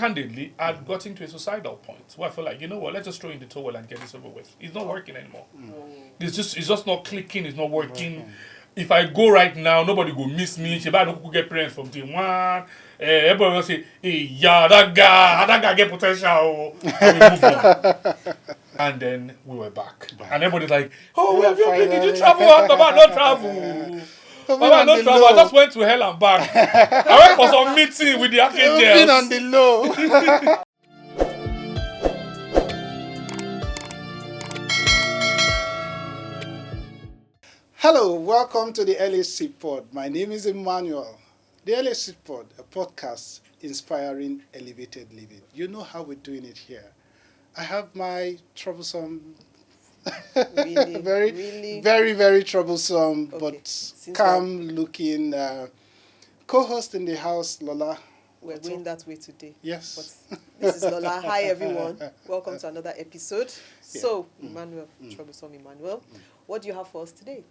candidly, I'd gotten to a suicidal point where I felt like, you know what, let's just throw in the towel and get this over with. It's not working anymore. It's just not clicking. It's not working. If I go right now, nobody will miss me. She don't get parents from day one. Everybody will say, hey, yeah, that guy get potential. And we move on. And then we were back. And everybody's like, oh, where have you been? Did you travel? Baba, don't travel. Baba, don't travel. I just went to hell and back. I went for some meeting with the archangels. Been on the low. Hello, welcome to the LAC Pod. My name is Emmanuel. The LAC Pod, a podcast inspiring elevated living. You know how we're doing it here. I have my troublesome, very troublesome, but calm-looking co-host in the house, Lola. We're going that way today. Yes. But this is Lola. Hi, everyone. Welcome to another episode. So, Emmanuel, troublesome Emmanuel, what do you have for us today?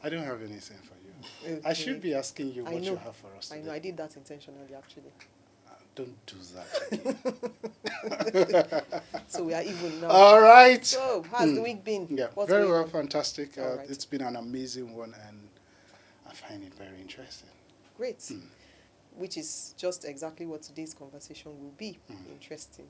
I don't have anything for you. Okay. I should be asking you what you have for us today. I know. I did that intentionally, actually. Don't do that. So we are even now. All right. So, how's the week been? Yeah, What's very going well, on? fantastic. Right. It's been an amazing one, and I find it very interesting. Great. Which is just exactly what today's conversation will be. Interesting.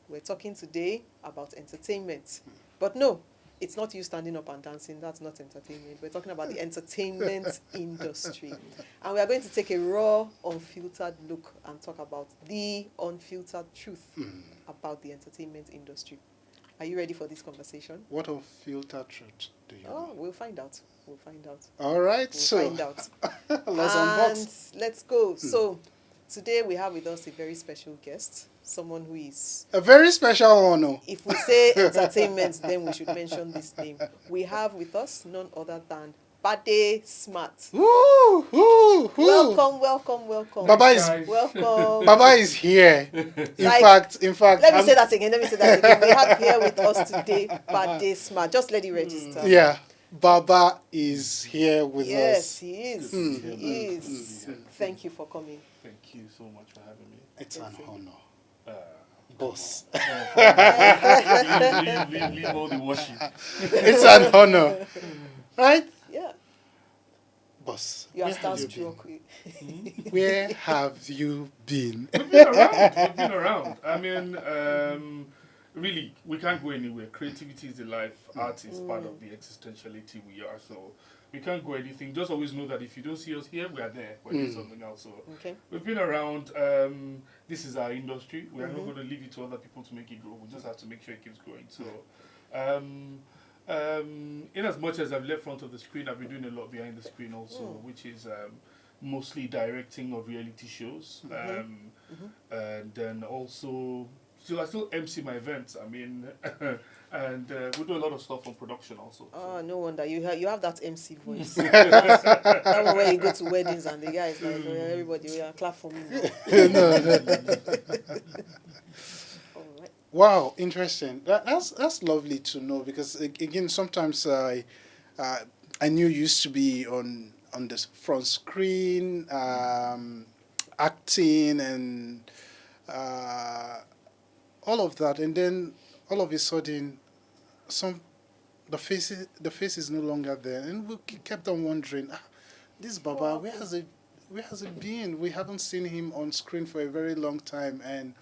We're talking today about entertainment. But no, it's not you standing up and dancing. That's not entertainment. We're talking about the entertainment industry. And we are going to take a raw, unfiltered look and talk about the unfiltered truth about the entertainment industry. Are you ready for this conversation? What unfiltered truth do you know? We'll find out. We'll find out. All right, We'll find out. let's unbox. Let's go. So, today we have with us a very special guest. Someone who is... A very special one. Oh. If we say entertainment, then we should mention this name. We have with us none other than Bade Smart. Woo, woo, woo. Welcome. Baba is here. In fact. Let me say that again. We have here with us today Bade Smart. Just let it register. Yeah. Baba is here with us. Yes, he is. He is. Thank you for coming. Thank you so much for having me. It's an honor. Boss. Leave all the washing. It's an honor. Right? Yeah. Boss. You are starstruck. Where have you been? We've been around. I mean, really, we can't go anywhere. Creativity is the life. Art is part of the existentiality we are. So we can't go anything. Just always know that if you don't see us here, we are there. We're doing something else. So we've been around. This is our industry. We are not going to leave it to other people to make it grow. We just have to make sure it keeps growing. So, in as much as I've left front of the screen, I've been doing a lot behind the screen also, which is mostly directing of reality shows, and then also. I still MC my events. I mean, and we do a lot of stuff on production also. Oh, no wonder you have that MC voice. That one where you go to weddings and the guys like everybody clap for me. All right. Wow, interesting. That's lovely to know because again sometimes I knew you used to be on the front screen, acting and. All of that, and then all of a sudden, the face is no longer there, and we kept on wondering, this Baba, where has it been? We haven't seen him on screen for a very long time, and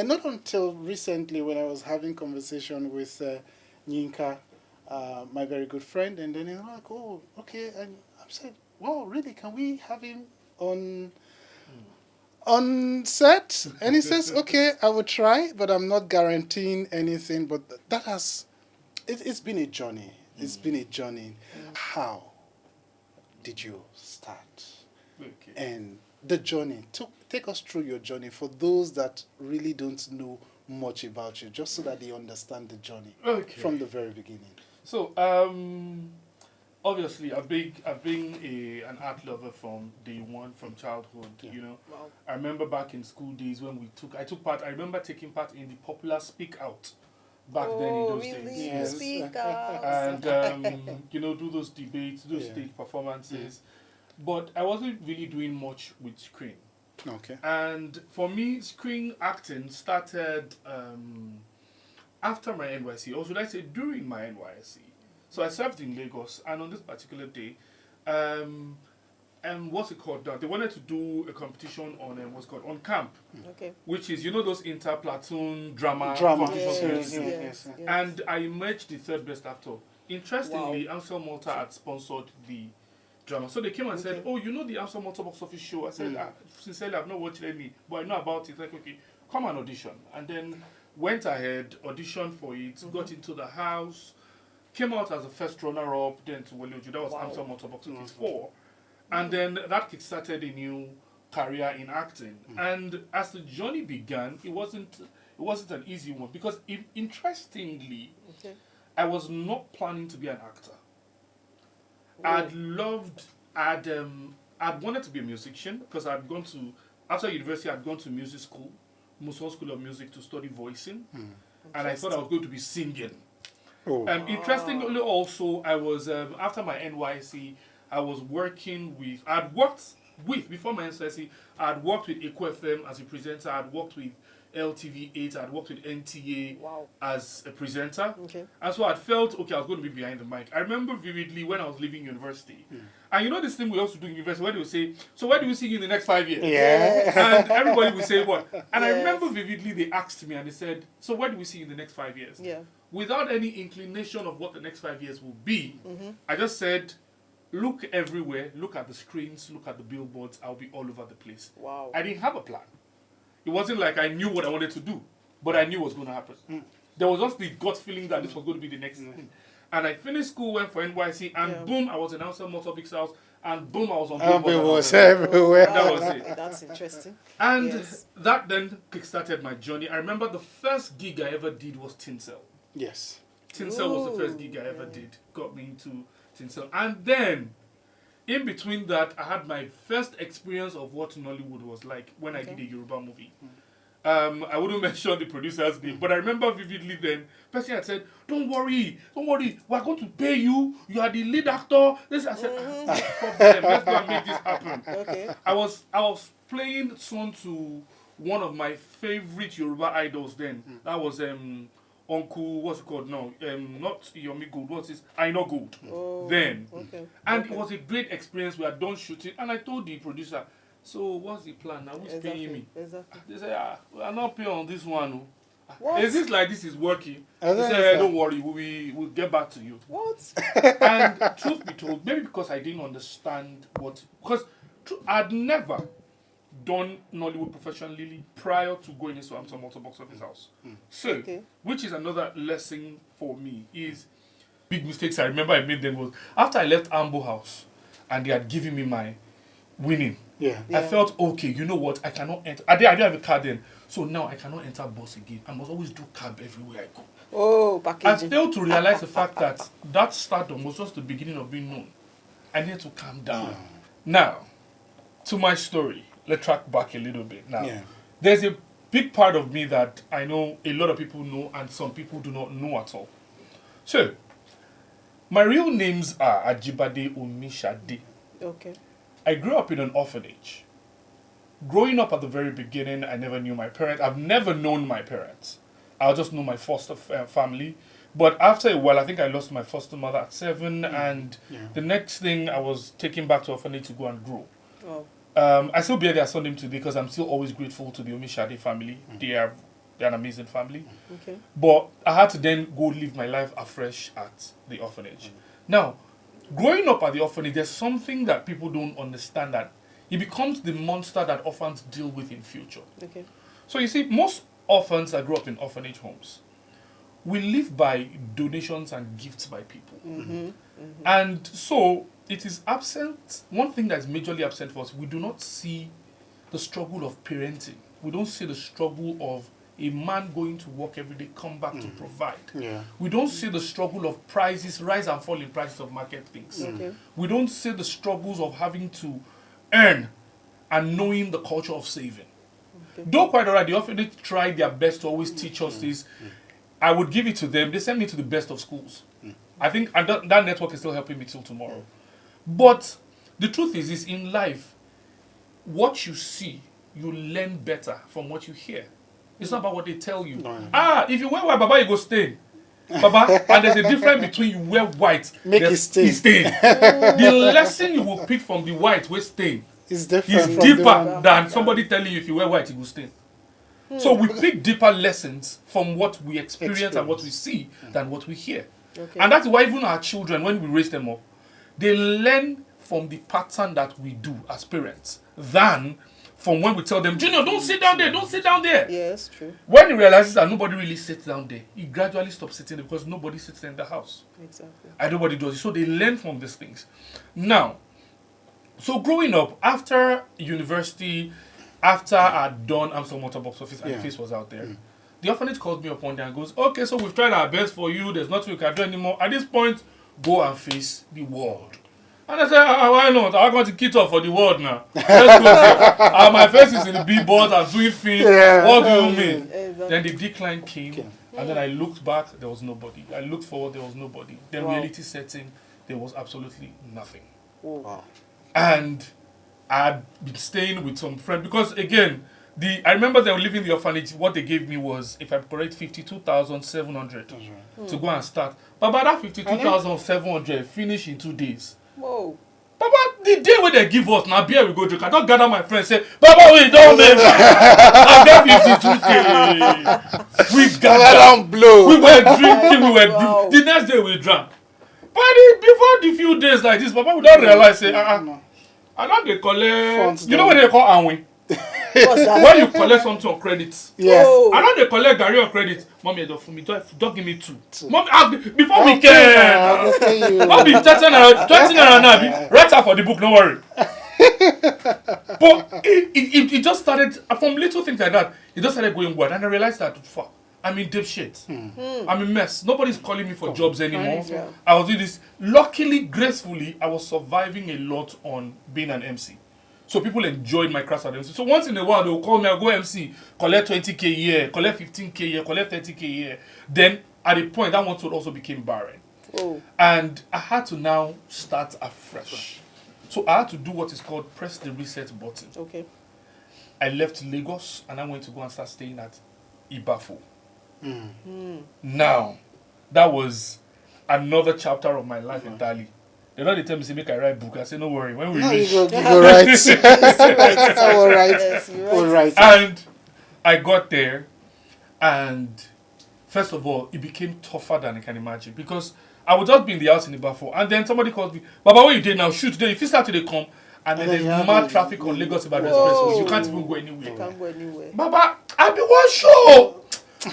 not until recently when I was having conversation with Yinka, my very good friend, and then he was like, oh, okay, and I said, wow, really? Can we have him on set? And he says, okay, I will try, but I'm not guaranteeing anything. But it's been a journey. It's been a journey. How did you start? Okay. And the journey. Take us through your journey for those that really don't know much about you, just so that they understand the journey from the very beginning. So, obviously, I've been an art lover from day one, from childhood. You know, I remember back in school days when I remember taking part in the popular Speak Out back then in those days. Yes. Speak Out. And do those debates, stage performances. But I wasn't really doing much with screen. Okay. And for me, screen acting started after my NYC, or should I say during my NYC. So I served in Lagos, and on this particular day, um, what's it called now? They wanted to do a competition on what's called on camp, Okay. which is those inter-platoon drama Drama. competitions. Yes, Yes. And I emerged the third best actor. Interestingly, Ansel Malta had sponsored the drama. So they came and said, oh, the Ansel Malta box office show? I said, sincerely, I've not watched any, but I know about it. Like, okay, come and audition. And then went ahead, auditioned for it, got into the house, came out as a first runner-up, then to Waleoju. That was Ansel Malta box office 4. And then that kickstarted a new career in acting. And as the journey began, it wasn't an easy one because interestingly, I was not planning to be an actor. I'd wanted to be a musician because after university, I'd gone to music school, Musson School of Music to study voicing. And I thought I was going to be singing. Interestingly also, I was, after my NYC, I was working with, before my NYC, I'd worked with Eco FM as a presenter, I'd worked with LTV8, I'd worked with NTA as a presenter. And so I felt, okay, I was going to be behind the mic. I remember vividly when I was leaving university. And this thing we also do in university, where they would say, so where do we see you in the next 5 years? Yeah. And everybody would say what? And I remember vividly they asked me and they said, so where do we see you in the next 5 years? Yeah. Without any inclination of what the next 5 years will be, I just said, look everywhere, look at the screens, look at the billboards, I'll be all over the place. Wow. I didn't have a plan. It wasn't like I knew what I wanted to do, but I knew what was going to happen. There was just the gut feeling that this was going to be the next thing. And I finished school, went for NYC, and boom, I was in Ansel Motor Big House, and boom, I was on It billboard. was everywhere. That was it. That's interesting. And that then kickstarted my journey. I remember the first gig I ever did was Tinsel. Yes. Tinsel was the first gig I ever did. Got me into Tinsel. And then, in between that, I had my first experience of what Nollywood was like when I did a Yoruba movie. I wouldn't mention the producer's name, but I remember vividly then, person had said, don't worry, we're going to pay you, you are the lead actor. I said, no problem, let's go and make this happen. Okay. I was playing son to one of my favorite Yoruba idols then. That was Uncle, what's it called now? Not Yomi Gold, what's this? I know Gold. Then. And it was a great experience. We had done shooting, and I told the producer, so what's the plan now? Who's paying me? Exactly. They said, we are not paying on this one. What? Is this like this is working? They said, don't worry, we'll get back to you. What? And truth be told, maybe because I didn't understand because I'd never done Nollywood professionally prior to going into Amstel Motor Box Office House. So, which is another lesson for me, is big mistakes I remember I made then was after I left Ambo House and they had given me my winning. I felt, okay, you know what, I cannot enter. I didn't have a car then, so now I cannot enter bus again. I must always do cab everywhere I go. Oh, I packaging. failed to realize the fact that stardom was just the beginning of being known. I needed to calm down. Now, to my story, let's track back a little bit now. There's a big part of me that I know a lot of people know and some people do not know at all. So, my real names are Ajibade Omishade. Okay. I grew up in an orphanage. Growing up at the very beginning, I never knew my parents. I've never known my parents. I'll just know my foster family. But after a while, I think I lost my foster mother at 7, and the next thing I was taken back to orphanage to go and grow. I still bear their surname today because I'm still always grateful to the Omishade family. They're an amazing family. Okay. But I had to then go live my life afresh at the orphanage. Now, growing up at the orphanage, there's something that people don't understand, that it becomes the monster that orphans deal with in future. Okay. So you see, most orphans that grew up in orphanage homes, we live by donations and gifts by people. And so it is absent. One thing that is majorly absent for us, we do not see the struggle of parenting. We don't see the struggle of a man going to work every day, come back to provide. We don't see the struggle of prices, rise and fall in prices of market things. We don't see the struggles of having to earn and knowing the culture of saving. Though quite alright, the orphanage tried their best to always teach us this. I would give it to them. They sent me to the best of schools. I think and that network is still helping me till tomorrow. But the truth is in life, what you see you learn better from what you hear. It's not about what they tell you. No. If you wear white, Baba, you go stain. Baba, and there's a difference between you wear white, Make it stain. The lesson you will pick from the white will stain. It's different Is from the deeper one. than somebody telling you if you wear white, it will stain. So we pick deeper lessons from what we experience and what we see than what we hear. Okay. And that's why even our children, when we raise them up, they learn from the pattern that we do as parents than from when we tell them, Junior, don't sit down there, don't sit down there. Yes, true. When he realizes that nobody really sits down there, he gradually stops sitting there because nobody sits there in the house. Exactly. And nobody does it. So they learn from these things. Now, so growing up, after university, after I'd done Amsterdam Motor Box Office and the face was out there, the orphanage called me up one day and goes, okay, so we've tried our best for you. There's nothing we can do anymore. At this point, go and face the world. And I said, why not? I'm going to kit off for the world now. Let's go there. My face is in the billboard. I'm doing film. Yeah. What do you mean? Exactly. Then the decline came. And then I looked back. There was nobody. I looked forward. There was nobody. Then reality set in. There was absolutely nothing. Wow. And I'd been staying with some friend because again, I remember they were leaving the orphanage. What they gave me was, if I'm correct, 52,700 to go and start. But by that 52,700 finish in 2 days. Whoa. Baba, the day when they give us now beer we go drink. I don't gather my friends say, Baba, we don't make I get 52K. We gathered. Blow. We were drinking. Wow. The next day we drank. But before the few days like this, Baba, we don't realize say, I don't they collect. Funds You know what they call Anwi? What's that? When you collect something on credit. Yeah. Oh. I don't they collect Gary on credit. Mommy, don't for me. Don't give me two. Mommy, before Okay, we can. okay, you. Not be 30 naira now. Write out for the book, no worry. But it just started from little things like that. It just started going wild, and I realized that fuck, I'm in deep shit. I'm a mess. Nobody's calling me for jobs anymore. Yeah. I was doing this. Luckily, gracefully, I was surviving a lot on being an MC. So people enjoyed my craft as MC. So once in a while, they will call me, I'll go MC, collect 20K a year, collect 15K a year, collect 30K a year. Then at a point, that one also became barren. Oh. And I had to now start afresh. So I had to do what is called press the reset button. Okay. I left Lagos and I went to go and start staying at Ibafo. Now, that was another chapter of my life entirely. They know they tell me, say, make I write book. I say, no worry. When we No, reach... you go right. All right. Yes, you're right. All right. And I got there, and first of all, it became tougher than I can imagine because I would just be in the house in Ibafo, and then somebody calls me, Baba, what you did now? Shoot today. If you start today, come. And then there's mad traffic on Lagos Ibadan Expressway. You can't even go anywhere. You can't go anywhere. Baba, I be one show.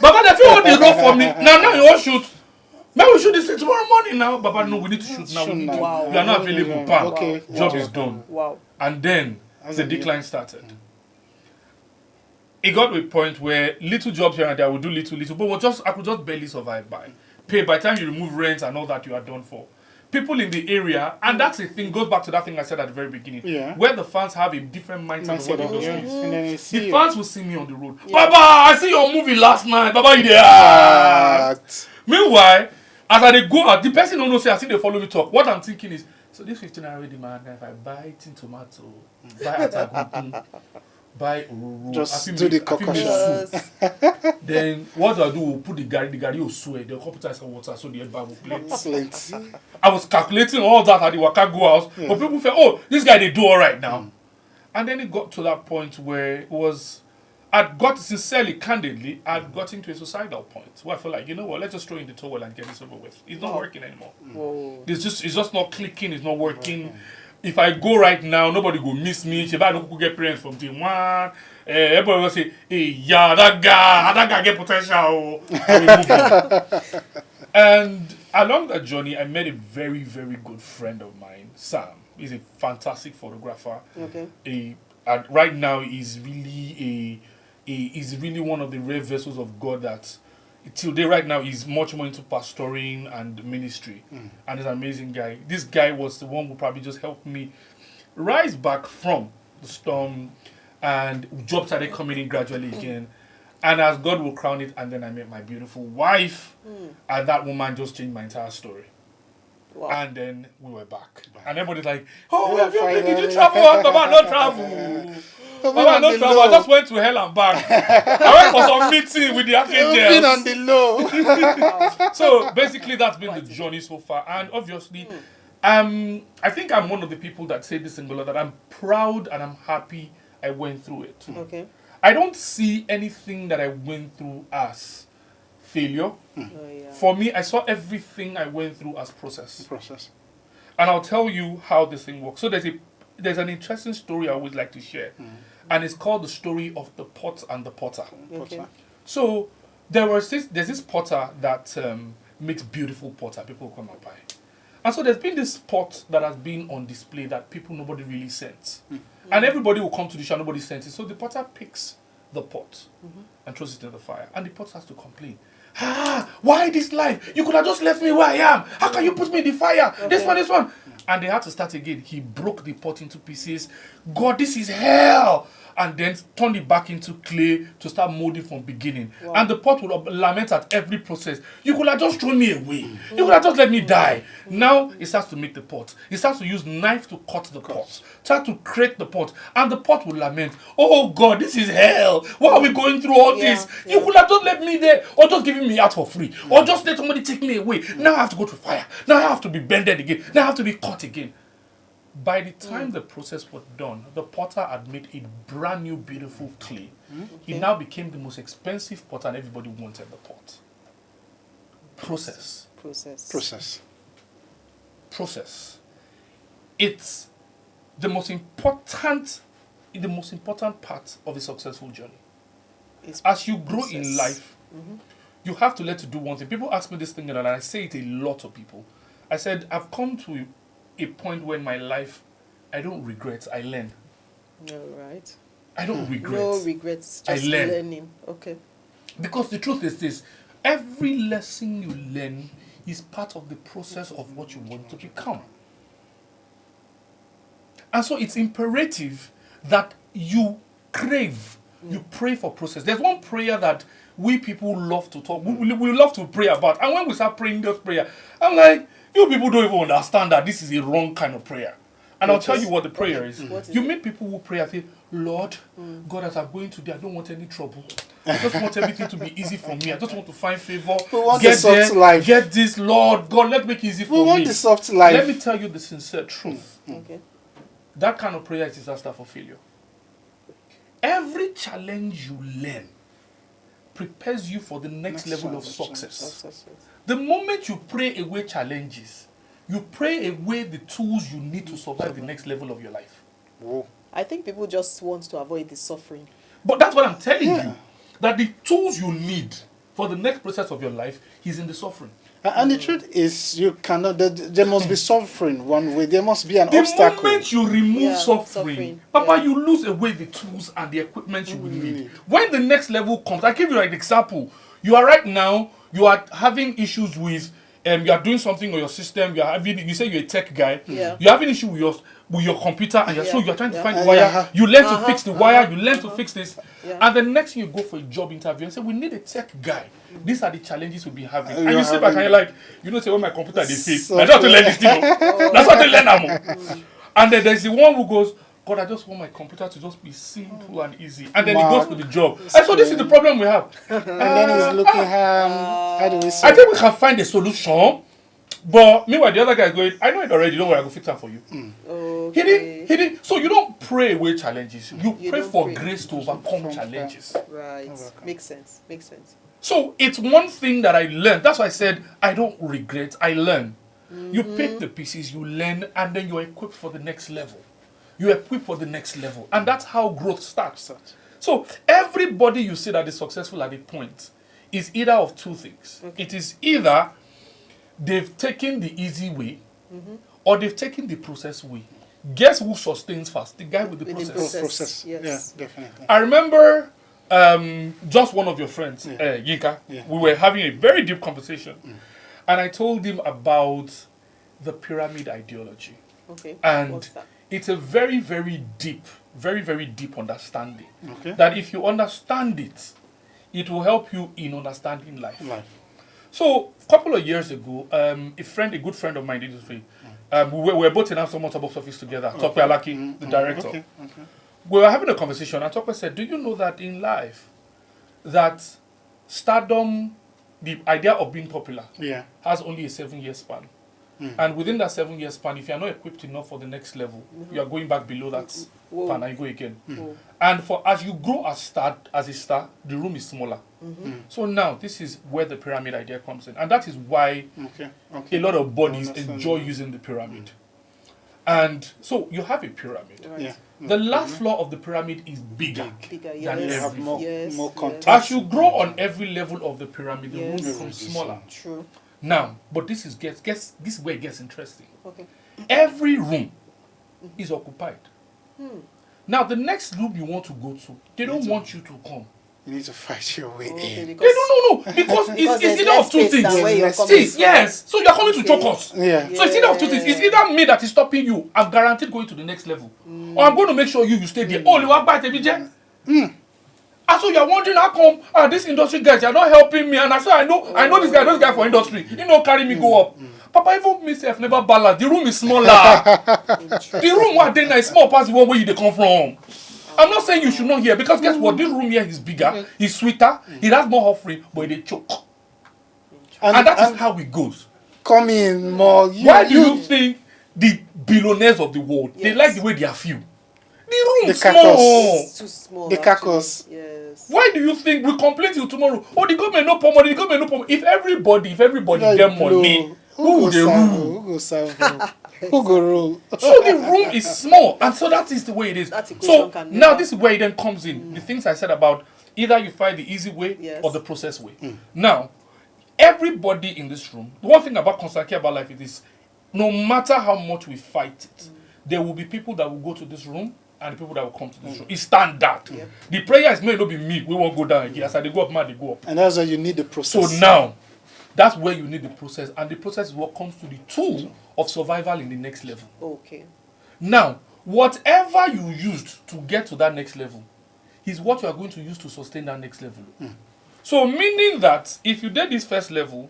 Baba, they feel what they know for me. Now you want shoot. Now we shoot this thing tomorrow morning now. Baba, no, we need to shoot now. We are not available. Bam. Okay. Job is done. Wow. And then the decline started. It got to a point where little jobs here and there, I would do little, but I could just barely survive by. By the time you remove rent and all that, you are done for. People in the area, and that's the thing, goes back to that thing I said at the very beginning, where the fans have a different mindset of what the industry is. And then The fans will see me on the road. Baba, I see your movie last night. Baba, you there? Meanwhile, as I go out, the person don't know, say, I think they follow me talk. What I'm thinking is, so this 15 already, man, if I buy tin tomato, buy atagungun, buy ororo, just do the concoction. Then what do? We'll put the gari will sweat, they'll computerize some water so the head bar will play. Excellent. I was calculating all that at the Waka Go house, but people felt, oh, this guy, they do all right now. And then it got to that point where it was, I'd got sincerely, candidly, I'd gotten to a suicidal point where I felt like, you know what, let's just throw in the towel and get this over with. It's not working anymore. Whoa. It's just not clicking, it's not working. If I go right now, nobody will miss me. If I don't get parents from day one, everybody will say, hey, yeah, that guy get potential. And we move on. And along that journey, I met a very, very good friend of mine, Sam. He's a fantastic photographer. Okay. And right now, he's really one of the rare vessels of God that till day right now he's much more into pastoring and ministry, and he's an amazing guy. This guy was the one who probably just helped me rise back from the storm, and jobs started coming in gradually again. And as God will crown it, and then I met my beautiful wife, and that woman just changed my entire story. Wow. And then we were back. And everybody's like, oh, Yeah, did you finally. travel? Baba, no travel. Baba, no the travel. low. I just went to hell and back. I went for some meeting with the Been on archangels. the low. So basically, that's been the journey so far. And obviously, I think I'm one of the people that say this singular, that I'm proud and I'm happy I went through it. Okay. I don't see anything that I went through as failure. Oh, yeah. For me, I saw everything I went through as process. Process. And I'll tell you how this thing works. So there's an interesting story I would like to share. And it's called the story of the pot and the potter. Okay. So there's this potter that makes beautiful potter. People come and buy. And so there's been this pot that has been on display that nobody really sends. And everybody will come to the show, nobody sends it. So the potter picks the pot and throws it in the fire. And the pot has to complain. Why this life? You could have just left me where I am. How can you put me in the fire? Okay. This one. And they had to start again. He broke the pot into pieces. God, this is hell. And then turned it back into clay to start molding from beginning. Wow. And the pot would lament at every process. You could have just thrown me away. You could have just let me die. Now it starts to make the pot. It starts to use knife to cut the pot. Start to create the pot. And the pot will lament. Oh God, this is hell. Why are we going through all this? You could have just left me there. Or just given me out for free. Or just let somebody take me away. Now I have to go to fire. Now I have to be bended again. Now I have to be cut again. By the time the process was done, the potter had made a brand new, beautiful clay. It now became the most expensive pot, and everybody wanted the pot. Process. It's the most important part of a successful journey. As you grow in life, you have to learn to do one thing. People ask me this thing, and I say it a lot to people. I said, I've come to a point where in my life, I don't regret, I learn. No, right. I don't regret. No regrets, just learning. Okay. Because the truth is this, every lesson you learn is part of the process of what you want to become. And so it's imperative that you crave, you pray for process. There's one prayer that we people love to talk, we love to pray about. And when we start praying this prayer, I'm like, you people don't even understand that this is a wrong kind of prayer. And I'll tell you what the prayer is. You meet people who pray and say, Lord, God, as I'm going today, I don't want any trouble. I just want everything to be easy for me. I just want to find favor. We want the soft life. Get this, Lord. God, let me make it easy for me. We want the soft life. Let me tell you the sincere truth. Okay. That kind of prayer is disaster for failure. Every challenge you learn prepares you for the next level of success. The moment you pray away challenges, you pray away the tools you need to survive the next level of your life. Whoa. I think people just want to avoid the suffering. But that's what I'm telling you. That the tools you need for the next process of your life is in the suffering. And the truth is, you cannot. There must be suffering one way. There must be an obstacle. The moment you remove suffering, Papa, you lose away the tools and the equipment you will need. When the next level comes, I give you an example. You are right now. You are having issues with. You are doing something on your system. You say you're a tech guy. Yeah. You're having issue with your computer, and you're trying to find the wire. You learn to fix the wire. You learn to fix this, and the next thing you go for a job interview and say, "We need a tech guy." These are the challenges we'll be having. And you sit back and you're like, say, when my computer they fail, I don't have to learn this thing. That's what they learn now. And then there's the one who goes, God, I just want my computer to just be simple and easy. And then he goes for the job. And so this is the problem we have. And then he's looking, how do we say? I think we can find a solution. But meanwhile, the other guy is going, I know it already. Don't worry, I'll go fix that for you. Okay. He didn't. So you don't pray away challenges. You pray for grace to overcome challenges. Right. Makes sense. So it's one thing that I learned. That's why I said I don't regret. I learn. You pick the pieces, you learn, and then you're equipped for the next level. You're equipped for the next level. And that's how growth starts. So everybody you see that is successful at a point is either of two things. Okay. It is either they've taken the easy way or they've taken the process way. Guess who sustains fast? The guy with the process. Yes. Yeah, definitely. I remember just one of your friends, Yinka. Yeah. We were having a very deep conversation. And I told him about the pyramid ideology. Okay. And it's a very, very deep understanding. Okay. That if you understand it, it will help you in understanding life. So a couple of years ago, a good friend of mine did this. We were both in our Motor Box office together. Tope Alaki, the director. Okay. We were having a conversation, and Tope said, "Do you know that in life, that stardom, the idea of being popular, has only a 7-year span, and within that 7-year span, if you are not equipped enough for the next level, you are going back below that span and you go again. And for as you grow as a star, the room is smaller. So now this is where the pyramid idea comes in, and that is why a lot of bodies enjoy using the pyramid. And so you have a pyramid. Right. The last floor of the pyramid is bigger Bigger, than yes. have more Yes, contact. As you grow on every level of the pyramid, the room Yes. becomes smaller. True. Now, but this is this is where it gets interesting. Okay. Every room is occupied. Now, the next room you want to go to, they don't want you to come. You need to fight your way Okay, in. They because don't know because Because it's there's either of less two space things. than where you're coming See, from. yes. So you're coming to choke us. Yeah. So it's either of two things. It's either me that is stopping you. I'm guaranteed going to the next level, or I'm going to make sure you stay there. Oh, you want by the And so you're wondering how come these industry guys are not helping me, and I say I know this guy for industry. You know, carry me go up. Papa, even myself never balance. The room is smaller. The room where then is small past the one where you they come from. I'm not saying you should not hear, because guess what? This room here is bigger, it's sweeter, it has more offering, but they choke. And that is how it goes. Come in more. Why do you think the billionaires of the world, they Yes. like the way they are few? The room The is carcass. small. It's too small. The actually. carcass. Yes. Why do you think we complain till tomorrow? Oh, the government no money, the government no money. If everybody get money, who will they rule? Who go serve? Who go rule? So the room is small, and so that is the way it is. That equation So can now never- this is where it then comes in. The things I said about either you find the easy way Yes. or the process way. Now, everybody in this room, the one thing about constantly about life is no matter how much we fight it, there will be people that will go to this room and the people that will come to this room. It's standard. The prayer is may not be me, we won't go down again. As I they go up, man, they go up. And that's why you need the process. So now, that's where you need the process, and the process is what comes to the tool of survival in the next level. Okay. Now, whatever you used to get to that next level is what you are going to use to sustain that next level. So meaning that if you did this first level,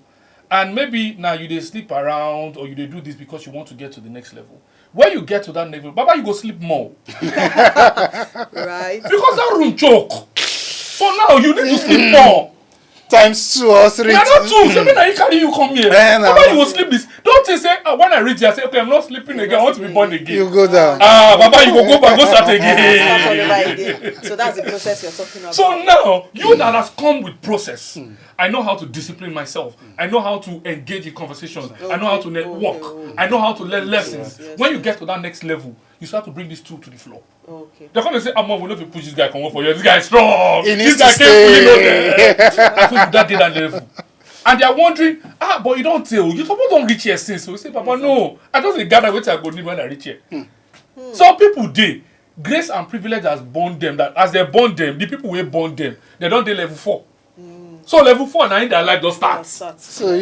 and maybe now you did sleep around or you did do this because you want to get to the next level, when you get to that next level, Baba, you go sleep more. Right. Because that room choke. So now you need to sleep more. Times 2 or 3. You are not two. So when I carry you come here, Baba, you will sleep this. Don't you say, when I reach here, I say, okay, I'm not sleeping again, I want to be born again. You go down. Baba, you go back, go start Start all again. over again. So that's the process you're talking about. So now, you that has come with process, I know how to discipline myself. I know how to engage in conversations. I know how to network. I know how to learn lessons. Yes, When you get to that next level, you start to bring these two to the floor. Okay. They're going to say, Amon, we'll not push this guy, come on for you. This guy is strong. He This needs guy to can't fully know stay. that. I told you that day that level. And they are wondering, but you don't tell. You suppose don't reach here since. So we say, Papa, no. I don't say gather which I go need when I reach here. Some people did. Grace and privilege has born them. That as they born them, the people who born them, they don't do level 4. So level 4 now in their life just starts. So, So,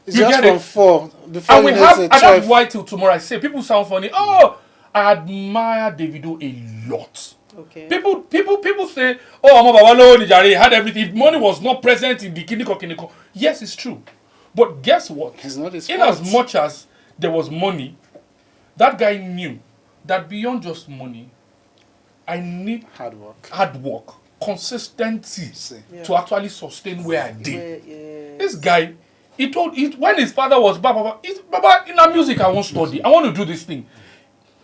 it's You just get from it? 4. Before And we you have, know, and it's that's 12. why till tomorrow I say, people sound funny. Oh, I admire Davido a lot. okay. People say, oh, Amo Babalo Nijare had everything. If money was not present in the Kiniko. Yes, it's true. But guess what? It's not his In fault. as much as there was money, that guy knew that beyond just money, I need Hard work. consistency Yeah. to actually sustain where I did. Yes. This guy, when his father was Baba, in our music I want to study. I want to do this thing.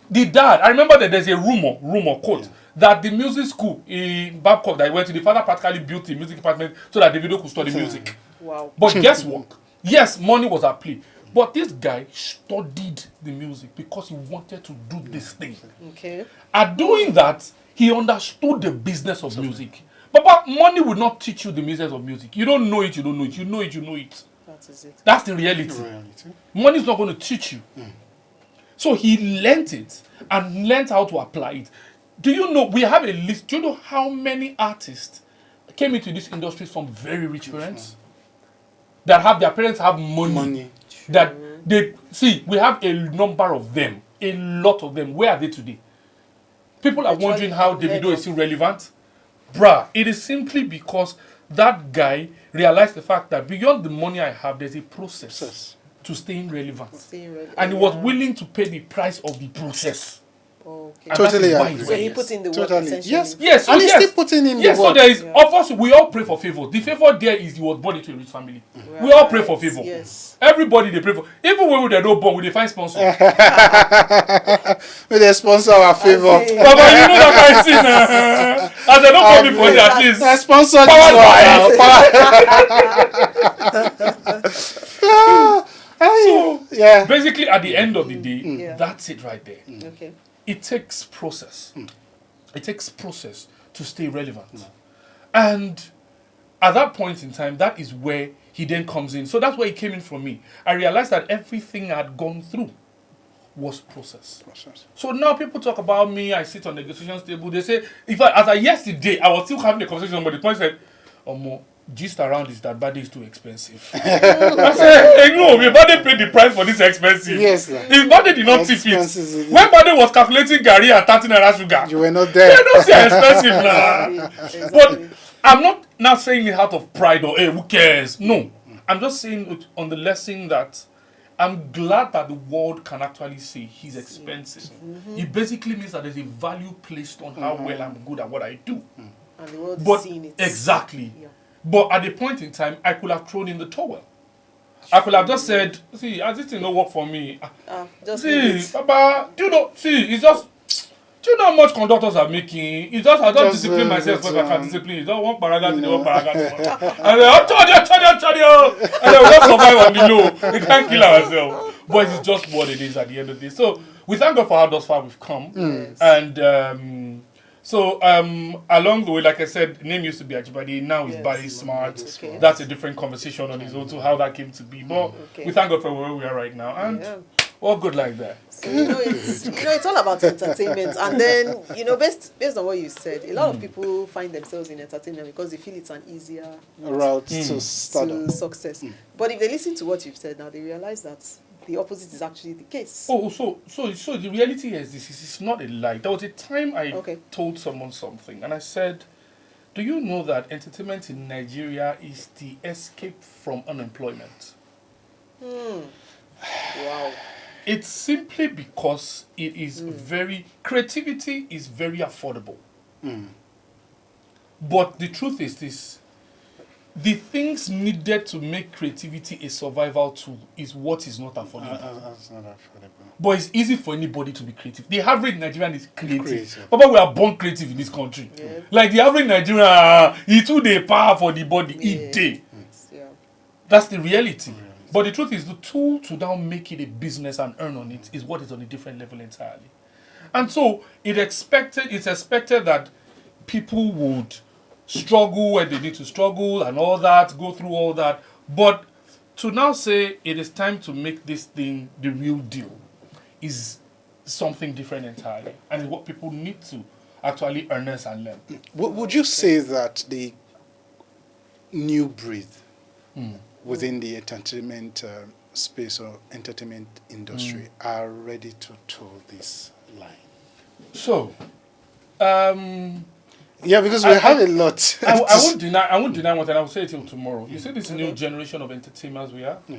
The dad, I remember that there's a rumor quote, that the music school in Babcock that I went to, the father practically built the music department so that Davido could study music. Wow. But guess what? Yes, money was at play. But this guy studied the music because he wanted to do this thing. Okay. At doing that, he understood the business of music. But money will not teach you the business of music. You don't know it, you don't know it. You know it, you know it. That is it. That's the reality. Money is not going to teach you. So he learned it and learned how to apply it. Do you know, we have a list. Do you know how many artists came into this industry from very rich parents? That have, their parents have money. That they, see, we have a number of them. A lot of them. Where are they today? People are wondering how Davido is still relevant. Bruh, it is simply because that guy realized the fact that beyond the money I have, there's a process to staying relevant. And he was willing to pay the price of the process. Okay. Totally agree. So he put in the work, Totally. essentially. Yes. So And he's still putting in the so work. there is, of course, we all pray for favor. The favor there is he was born into a rich family. Right. We all pray for favor. Yes. Everybody they pray for. Even when they don't born, we they find sponsor. May they sponsor our favor. Baba, you know that kind of thing. As they don't call me for it, at least. They sponsor So yeah. basically, at the end of the day, Yeah. that's it right there. Okay. It takes process. It takes process to stay relevant. And at that point in time, that is where he then comes in. So that's where he came in from me. I realized that everything I had gone through was process. So now people talk about me, I sit on the negotiation table, they say, as of yesterday, I was still having a conversation, but the point said, gist around is that Bade is too expensive. I said, hey, no, Bade paid the price for this expensive. Yes, sir. If Bade did not tip it, when Bade was calculating Gary at 30 naira sugar, You were not there. they don't say expensive now. Exactly. But I'm not saying it out of pride or, hey, who cares? No. I'm just saying it on the lesson that I'm glad that the world can actually say he's expensive. It basically means that there's a value placed on how well I'm good at what I do. And the world But is seeing it. exactly. Yeah. But at the point in time, I could have thrown in the towel. I could have just said, see, as this thing don't work for me. Just leave See, it. Papa, it's just, do you know how much conductors are making? It's just, I don't Just, discipline myself that's, because I can't discipline. It's not one paragraph to the one paragraph. And then, and then we just survive on the low. We can't kill ourselves. But it's just what it is at the end of the day. So, we thank God for how thus far we've come. Yes. And, so along the way, like I said, name used to be Ajibade, now it's Yes. Bade Smart. Okay. That's a different conversation on its own to how that came to be. But Okay. we thank God for where we are right now. And Yeah. all good like that. So, it's all about entertainment. And then, based on what you said, a lot of people find themselves in entertainment because they feel it's an easier Route to start to success. But if they listen to what you've said now, they realize that the opposite is actually the case. Oh, so the reality is this. It's not a lie. There was a time I told someone something, and I said, do you know that entertainment in Nigeria is the escape from unemployment? Wow. It's simply because it is creativity is very affordable. But the truth is this, the things needed to make creativity a survival tool is what is not affordable. That's not affordable. But it's easy for anybody to be creative. The average Nigerian is creative. Creative. Papa, we are born creative in this country. Yeah. Like the average Nigerian, he too dey power for the body, Yeah. he dey. Yeah. That's the reality. But the truth is, the tool to now make it a business and earn on it is what is on a different level entirely. And so it's expected that people would struggle when they need to struggle and all that, go through all that. But to now say it is time to make this thing the real deal is something different entirely. And it's what people need to actually harness and learn. Would you say that the new breed within the entertainment space or entertainment industry are ready to toe this line? So, yeah, because we have a lot. I won't deny one thing. I will say it till tomorrow. You see this new generation of entertainers we are? Yeah.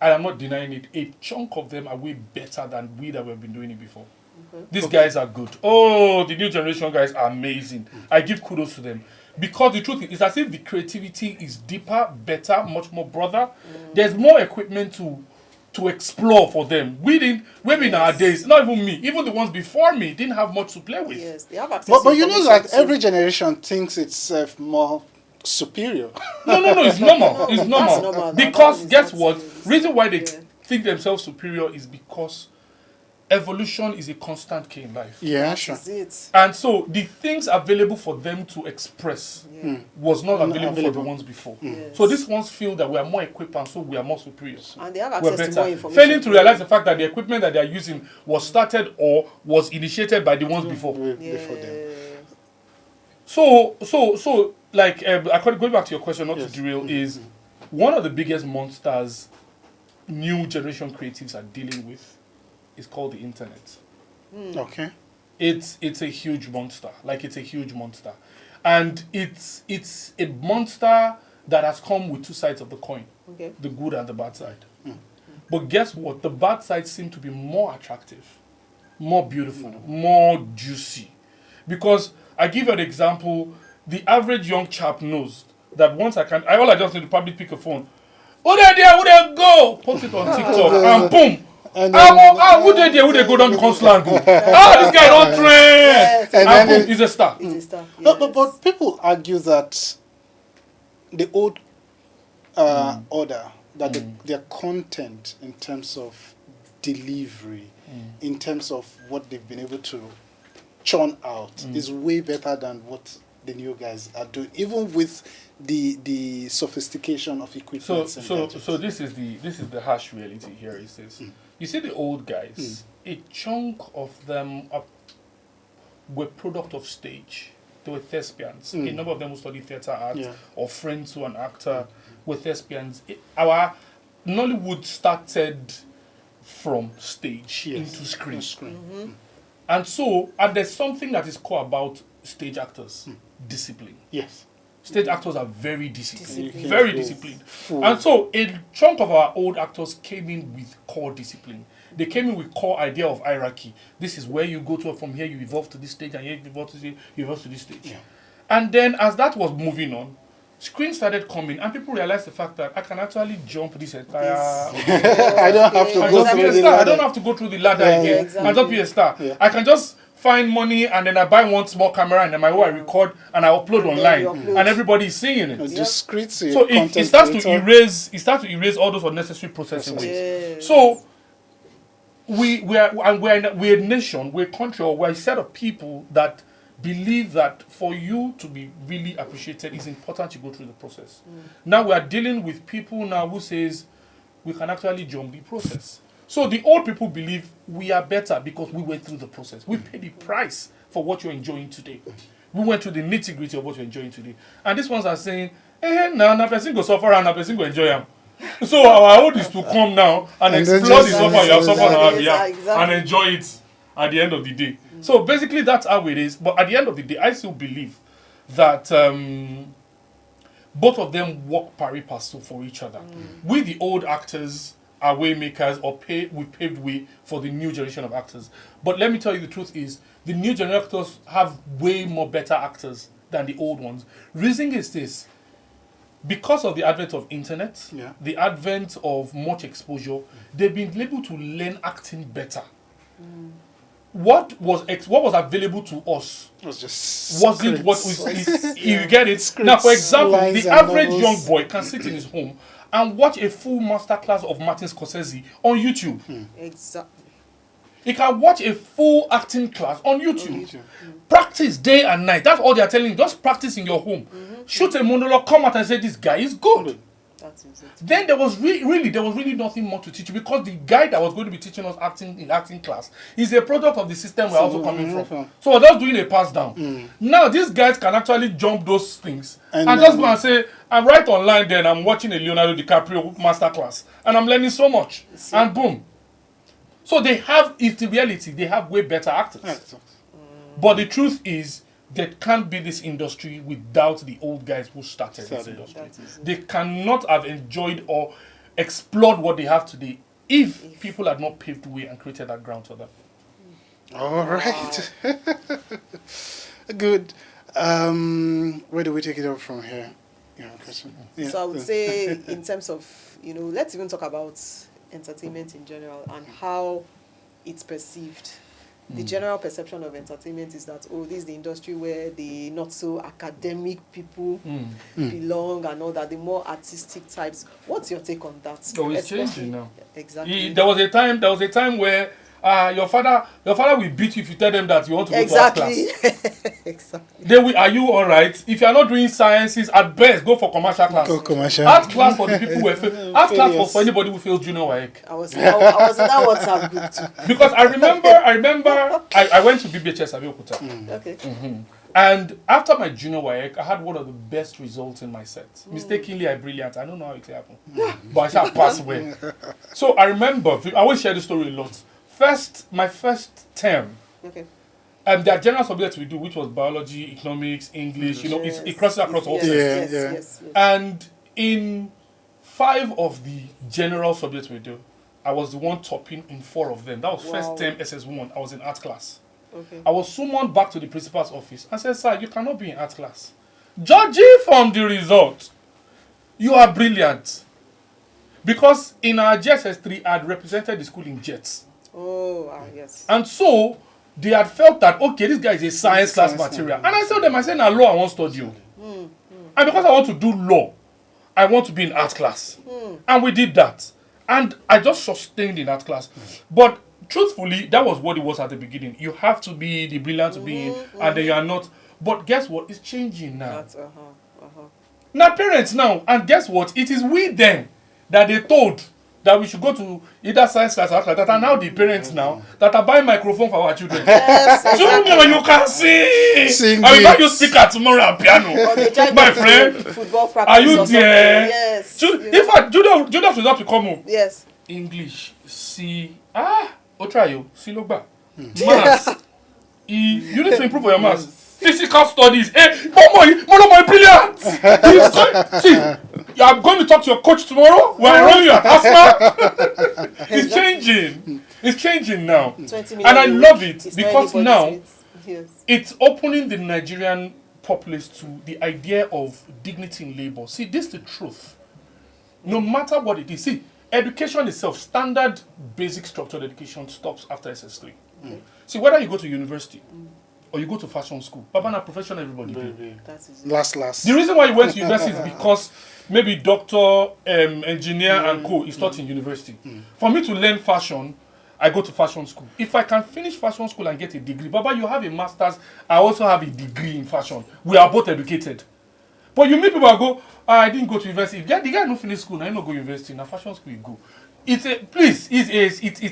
And I'm not denying it. A chunk of them are way better than we that we've been doing it before. These guys are good. Oh, the new generation guys are amazing. I give kudos to them. Because the truth is, it's as if the creativity is deeper, better, much more broader. There's more equipment to explore for them. Maybe nowadays, not even me, even the ones before me didn't have much to play with. Yes, they have access But to you know information that too. every generation thinks itself more superior. No, it's normal. No, It's that's normal. normal. Because That guess is what? not- Reason why they Yeah. think themselves superior is because evolution is a constant key in life. Yeah, That sure. is it. And so the things available for them to express Yeah. was not available for the available. ones before. Yes. So these ones feel that we are more equipped and so we are more superior. And they have We're access to better. more information. Failing to realize the fact that the equipment that they are using was started or was initiated by the ones before. Before them. So, like, going back to your question, not Yes. to derail, is one of the biggest monsters new generation creatives are dealing with is called the internet. Okay. It's a huge monster. Like, it's a huge monster. And it's a monster that has come with two sides of the coin, Okay. the good and the bad side. But guess what? The bad side seem to be more attractive, more beautiful, more juicy. Because I give you an example, the average young chap knows that once all I just need to probably pick a phone. Who they go? Post it on TikTok and boom. And Who they go down become slang? This guy don't trend. Yes. And boom, he's a star. It's a star. No, Yes. but people argue that the old order, that their content in terms of delivery, in terms of what they've been able to churn out, is way better than what the new guys are doing, even with the sophistication of equipment. So this is the harsh reality here. Is this? You see the old guys, a chunk of them were product of stage. They were thespians. A number of them who studied theatre art or friends to an actor were thespians. Our Nollywood started from stage into screen. And so, there's something that is core about stage actors, discipline. Yes. Stage actors are very disciplined. Disciplined. Very disciplined. And so a chunk of our old actors came in with core discipline. They came in with core idea of hierarchy. This is where you go to, from here you evolve to this stage, and here you evolve to this stage. Yeah. And then as that was moving on, screens started coming, and people realized the fact that I can actually jump this entire... I don't have to I go just be through a the star. I ladder. don't have to go through the ladder Yeah, again. exactly. And just be a star. Yeah. I can just find money, and then I buy one small camera, and then I record and I upload And then online, you upload. and everybody is seeing it. Just create a So it content starts to creator. erase all those unnecessary processing ways. Yes. So we're a nation, we're a country, or we're a set of people that believe that for you to be really appreciated, it's important you go through the process. Now we are dealing with people now who says we can actually jump the process. So the old people believe we are better because we went through the process. We paid the price for what you're enjoying today. We went through the nitty-gritty of what you're enjoying today. And these ones are saying, na person go suffer and na person go enjoy them. So our own is to come now and And then explore the just- suffer you have suffered on our behalf Exactly. and enjoy it at the end of the day. So basically that's how it is. But at the end of the day, I still believe that both of them work pari passu for each other. We, the old actors, are way makers, or we paved way for the new generation of actors. But let me tell you, the truth is, the new generation of actors have way more better actors than the old ones. Reason is this: because of the advent of internet, the advent of much exposure, they've been able to learn acting better. What was available to us It was just wasn't what scripts. you get it. Scripts, Now, for example, lines the and average novels. young boy can sit in his home and watch a full masterclass of Martin Scorsese on YouTube. Exactly. He can watch a full acting class on YouTube. Practice day and night. That's all they are telling you. Just practice in your home. Shoot a monologue, come out and say, this guy is good. That is it. Then there was really nothing more to teach you, because the guy that was going to be teaching us acting in acting class is a product of the system we're also coming from. So we're just doing a pass down. Now these guys can actually jump those things and just go and say, I'm right online then, I'm watching a Leonardo DiCaprio masterclass and I'm learning so much. And boom. So they have, it's the reality, they have way better actors. But the truth is, there can't be this industry without the old guys who started this industry. They cannot have enjoyed or explored what they have today if people had not paved the way and created that ground for them. All right. Good. Where do we take it up from here? Question. Yeah. So I would say, in terms of, let's even talk about entertainment in general and how it's perceived. The general perception of entertainment is that, this is the industry where the not so academic people belong and all that, the more artistic types. What's your take on that? Oh, it's changing now. Exactly. There was a time where your father will beat you if you tell them that you want to go to art class. Exactly. Are you all right? If you are not doing sciences, at best go for commercial class. Go commercial. Art class for the people who art class for anybody who feels junior WAEC. I was in that WhatsApp group too. Because I remember I went to BBHS Abeokuta. Okay. And after my junior WAEC, I had one of the best results in my set. Mistakenly, I brilliant. I don't know how it happened. But I shall pass away. So I remember, I always share this story a lot. My first term, Okay. there are general subjects we do, which was biology, economics, English. You know, it crosses across all. Yes. And in 5 of the general subjects we do, I was the one topping in 4 of them. That was first term SS1. I was in art class. Okay. I was summoned back to the principal's office and said, "Sir, you cannot be in art class. Judging from the result, you are brilliant." Because in our GSS3, I had represented the school in jets. Yes. And so, they had felt that, okay, this guy is a science class material. And I told them, I said, "Now law, I want to study you." And because I want to do law, I want to be in art class. And we did that. And I just sustained in art class. But truthfully, that was what it was at the beginning. You have to be the brilliant to be in, and then you are not. But guess what? It's changing now. Now, parents now, and guess what? It is we then that they told that we should go to either science class or art class, that are now the parents now that are buying microphone for our children. Yes, Children, you can sing. I will buy you speaker tomorrow and piano. My friend, football practice are you there? Yes. In fact, Judas will not to come home. Yes. English, C, Otrayo, Siloba, Maths, E. You need to improve your maths. Physical studies. Mono, brilliant. See, I'm going to talk to your coach tomorrow. We're enrolling you at asthma. It's changing. It's changing now. And I love it because now it's opening the Nigerian populace to the idea of dignity in labor. See, this is the truth. No matter what it is. See, education itself, standard basic structured education stops after SS3. See, whether you go to university or you go to fashion school, Baba, professional everybody do. Last. The reason why you went to university is because maybe doctor, engineer, and co is taught in university. For me to learn fashion, I go to fashion school. If I can finish fashion school and get a degree, Baba, you have a master's, I also have a degree in fashion. We are both educated. But you meet people who go, I didn't go to university. If the guy no finish school, now you no go to university. Now fashion school you go. It's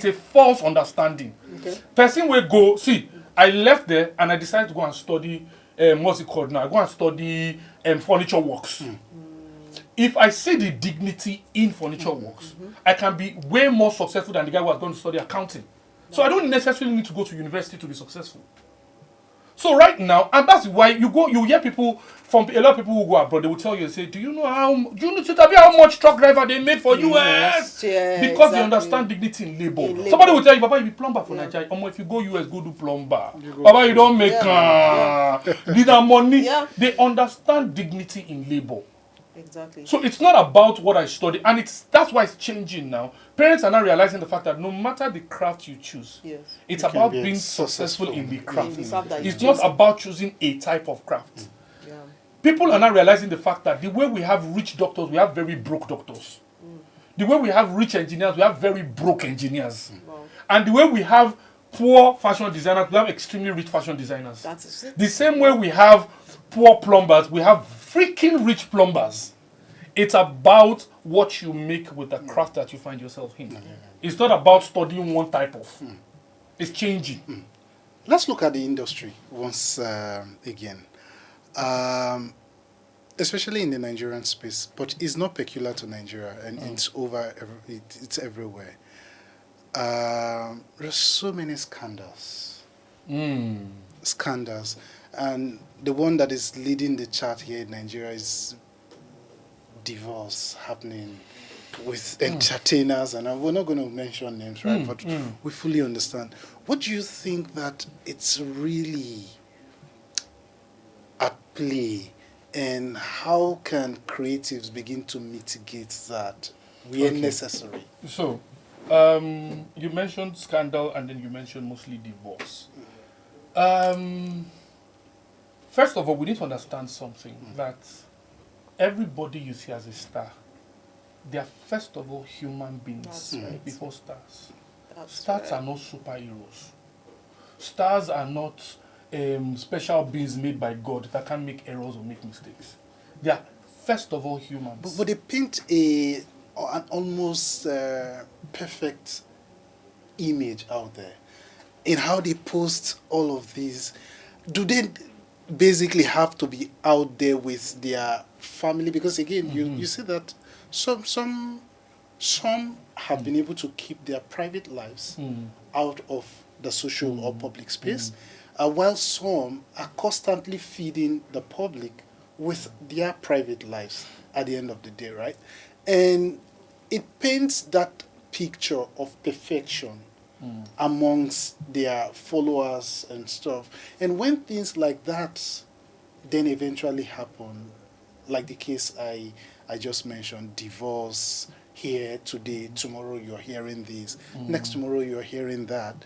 a false understanding. Okay. Person will go, see, I left there and I decided to go and study, what's it called now? I go and study furniture works. If I see the dignity in furniture works, I can be way more successful than the guy who was going to study accounting. So I don't necessarily need to go to university to be successful. So right now, and that's why you hear people from a lot of people who go abroad, they will tell you, say, do you know how much truck driver they make for US? Yeah, because they understand dignity in labor. Somebody will tell you, Baba, you be plumber for Nigeria. If you go US, go do plumber. Baba, you don't make these are money. Yeah. They understand dignity in labor. Exactly. So it's not about what I study, and that's why it's changing now. Parents are now realizing the fact that no matter the craft you choose, it's about being successful in the craft. It's not about choosing a type of craft. People are now realizing the fact that the way we have rich doctors, we have very broke doctors. The way we have rich engineers, we have very broke engineers. And the way we have poor fashion designers, we have extremely rich fashion designers. The same way we have poor plumbers, we have freaking rich plumbers. It's about what you make with the craft that you find yourself in. It's not about studying one type of. It's changing. Let's look at the industry once again. Especially in the Nigerian space, but it's not peculiar to Nigeria, and it's everywhere. There's so many scandals. Scandals. And the one that is leading the chart here in Nigeria is divorce happening with entertainers, and we're not going to mention names, right? But we fully understand. What do you think that it's really at play, and how can creatives begin to mitigate that where necessary? So, you mentioned scandal, and then you mentioned mostly divorce. First of all, we need to understand something, that everybody you see as a star, they are first of all human beings before stars. Stars are not superheroes. Stars are not special beings made by God that can make errors or make mistakes. They are first of all humans. But they paint an almost perfect image out there in how they post all of these. Do they basically have to be out there with their family? Because again, you see that some have been able to keep their private lives out of the social or public space. while some are constantly feeding the public with their private lives at the end of the day, right? And it paints that picture of perfection amongst their followers and stuff. And when things like that then eventually happen, like the case I just mentioned, divorce here today, tomorrow you're hearing this, next tomorrow you're hearing that,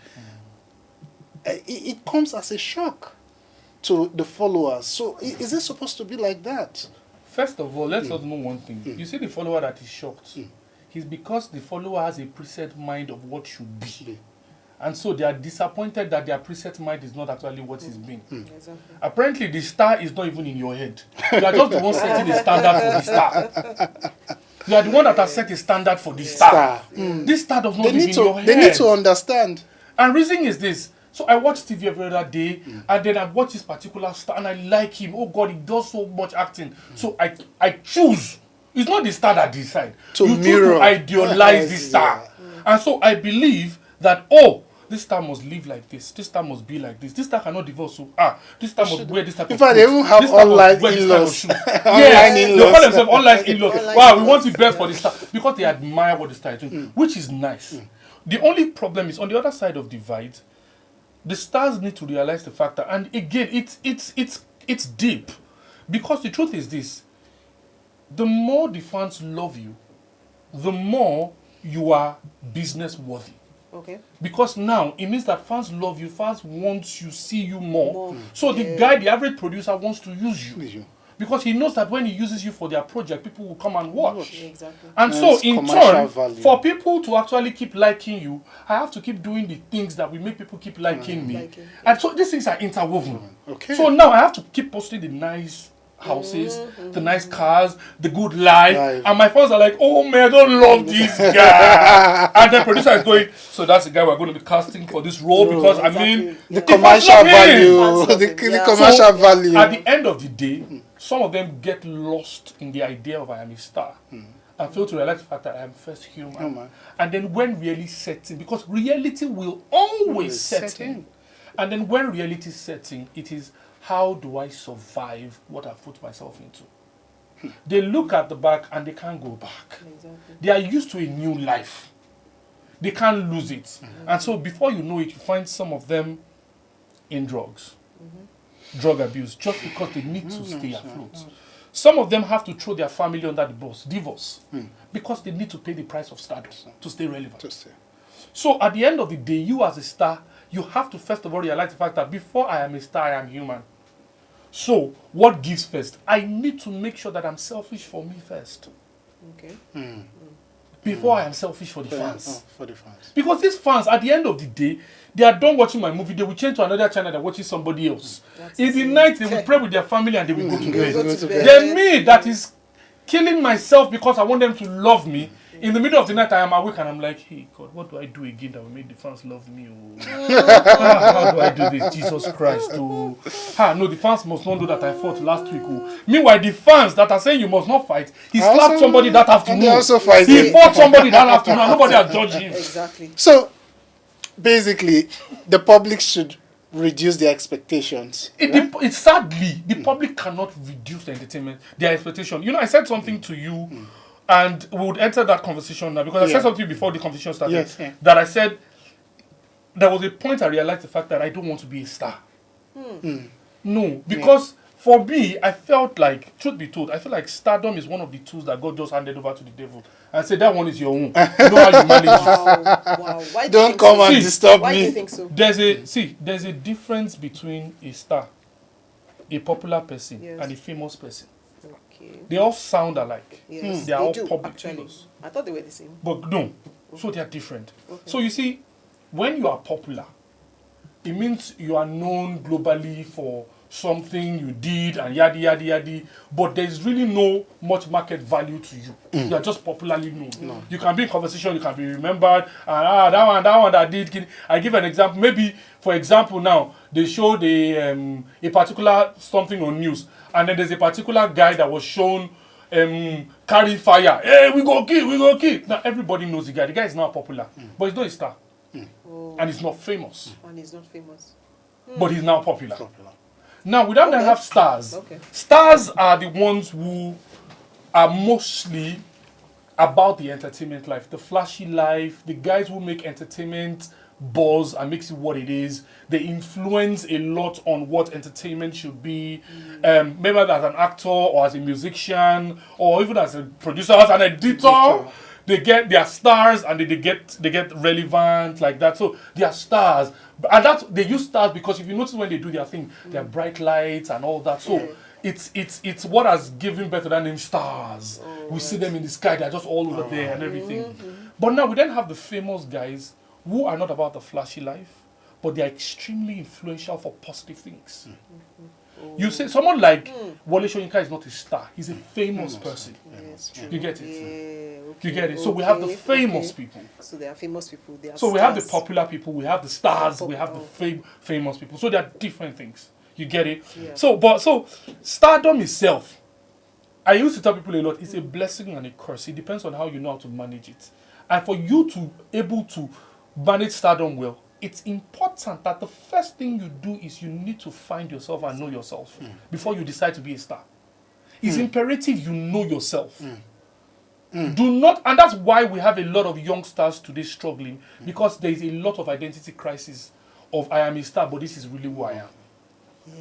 it comes as a shock to the followers. So is it supposed to be like that? First of all, let's not know one thing. You see the follower that is shocked. It's because the follower has a preset mind of what should be. And so they are disappointed that their preset mind is not actually what is being. Exactly. Apparently, the star is not even in your head. You are just the one setting the standard for the star. You are the one that has set a standard for the star. This star does not live in your head. They need to understand. And reason is this. So I watch TV every other day, and then I watch this particular star, and I like him. Oh God, he does so much acting. So I choose. It's not the star that decide. To you mirror. choose to idealize this star. And so I believe that, this star must live like this. This star must be like this. This star cannot divorce. So, this star must wear this type In of fact, they clothes. even have This star must online wear this kind of in-laws. shoes. Online Yes, they in-laws. call themselves online in-laws. Online Wow, we in-laws. want the best for the star. Because they admire what the star is doing, which is nice. The only problem is on the other side of the divide, the stars need to realize the fact that, and again, it's deep. Because the truth is this, the more the fans love you, the more you are business worthy. Okay. Because now it means that fans love you, fans want you, see you more. So the Yeah. the average producer wants to use you. Because he knows that when he uses you for their project, people will come and watch. Exactly. And Yes, so in commercial turn, value. for people to actually keep liking you, I have to keep doing the things that will make people keep liking me. Liking. And so these things are interwoven. Okay. So now I have to keep posting the nice houses, the nice cars, the good life. And my fans are like, oh man, I don't love this guy. And the producer is going, so that's the guy we're going to be casting for this role because I mean, The fans commercial love him. value. Fans love The him, yeah. commercial So, value. At the end of the day, some of them get lost in the idea of I am a star and fail to realize the fact that I am first human. And then when reality sets in, because reality will always set in. And then when reality sets in, it is how do I survive what I've put myself into? They look at the back and they can't go back. Exactly. They are used to a new life. They can't lose it. And so before you know it, you find some of them in drugs. Drug abuse, just because they need to stay afloat. Some of them have to throw their family under the bus, divorce, because they need to pay the price of stardom to stay relevant. So at the end of the day, you as a star, you have to first of all realize the fact that before I am a star, I am human. So what gives first? I need to make sure that I'm selfish for me first. Okay. Before I am selfish for the fans. For the fans. Because these fans, at the end of the day, they are done watching my movie, they will change to another channel and watching somebody else. In the night, they will pray with their family and they will go to bed. Go to bed. Then me, that is killing myself because I want them to love me. In the middle of the night, I am awake and I'm like, hey, God, what do I do again that will make the fans love me? How do I do this? Jesus Christ. No, the fans must not know that I fought last week. Meanwhile, the fans that are saying you must not fight, he slapped somebody that afternoon. They also fight. He fought somebody that afternoon and nobody has judged him. Exactly. So, basically, the public should reduce their expectations. It's sadly, the public cannot reduce their expectation. You know, I said something to you, and we would enter that conversation now, because I said something before the conversation started, that I said, there was a point I realized the fact that I don't want to be a star. No, because for me, I felt like, truth be told, I feel like stardom is one of the tools that God just handed over to the devil and said, that one is your own. You know how you manage it. Wow. Why do you Don't think come so? and disturb Why do you me. think so? There's a difference between a star, a popular person, and a famous person. Okay. They all sound alike. Yes, They are all do, public actually. figures. I thought they were the same. But no, so they are different. Okay. So you see, when you are popular, it means you are known globally for something you did and yada yada yada, but there's really no much market value to you. You are just popularly known. You can be in conversation, you can be remembered, and that one that did. I give an example. Maybe, for example, now they showed a particular something on news, and then there's a particular guy that was shown carry fire. Hey, we go kill. Now everybody knows the guy. The guy is now popular, but he's not a star, and he's not famous. And he's not famous. but he's now popular. Popular. Now, we don't then have stars. Okay. Stars are the ones who are mostly about the entertainment life, the flashy life, the guys who make entertainment buzz and makes it what it is. They influence a lot on what entertainment should be. Maybe as an actor or as a musician or even as a producer, as an editor. They get their stars and they get relevant like that. So they are stars. And that they use stars because if you notice when they do their thing, they are bright lights and all that. So it's what has given birth to that name stars. We see them in the sky, they're just all over there and everything. But now we then have the famous guys who are not about the flashy life, but they are extremely influential for positive things. You say someone like Wole Soyinka is not a star, he's a famous person. Yes, You get it? Yeah, You get it? So we have the famous people. So they are famous people. They are So we have the stars. popular people, we have the stars, we have the famous people. So they are different things. You get it? Yeah. So stardom itself, I used to tell people a lot, it's a blessing and a curse. It depends on how you know how to manage it. And for you to able to manage stardom well, it's important that the first thing you do is you need to find yourself and know yourself before you decide to be a star. It's imperative you know yourself. Do not, and that's why we have a lot of young stars today struggling, because there is a lot of identity crisis of I am a star, but this is really who I am.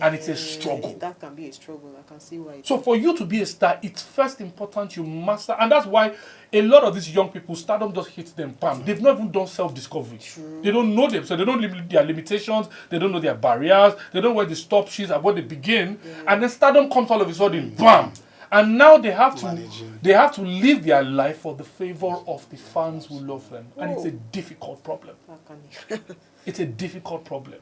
And it's a struggle. That can be a struggle. I can see why. So for you to be a star, it's first important you master, and that's why a lot of these young people, stardom just hits them, bam. They've not even done self-discovery. They don't know them, so they don't know their limitations, they don't know their barriers, they don't know where they stop shit and where they begin, and then stardom comes all of a sudden, bam. And now they have to live their life for the favor of the fans who love them, and it's a difficult problem. It's a difficult problem.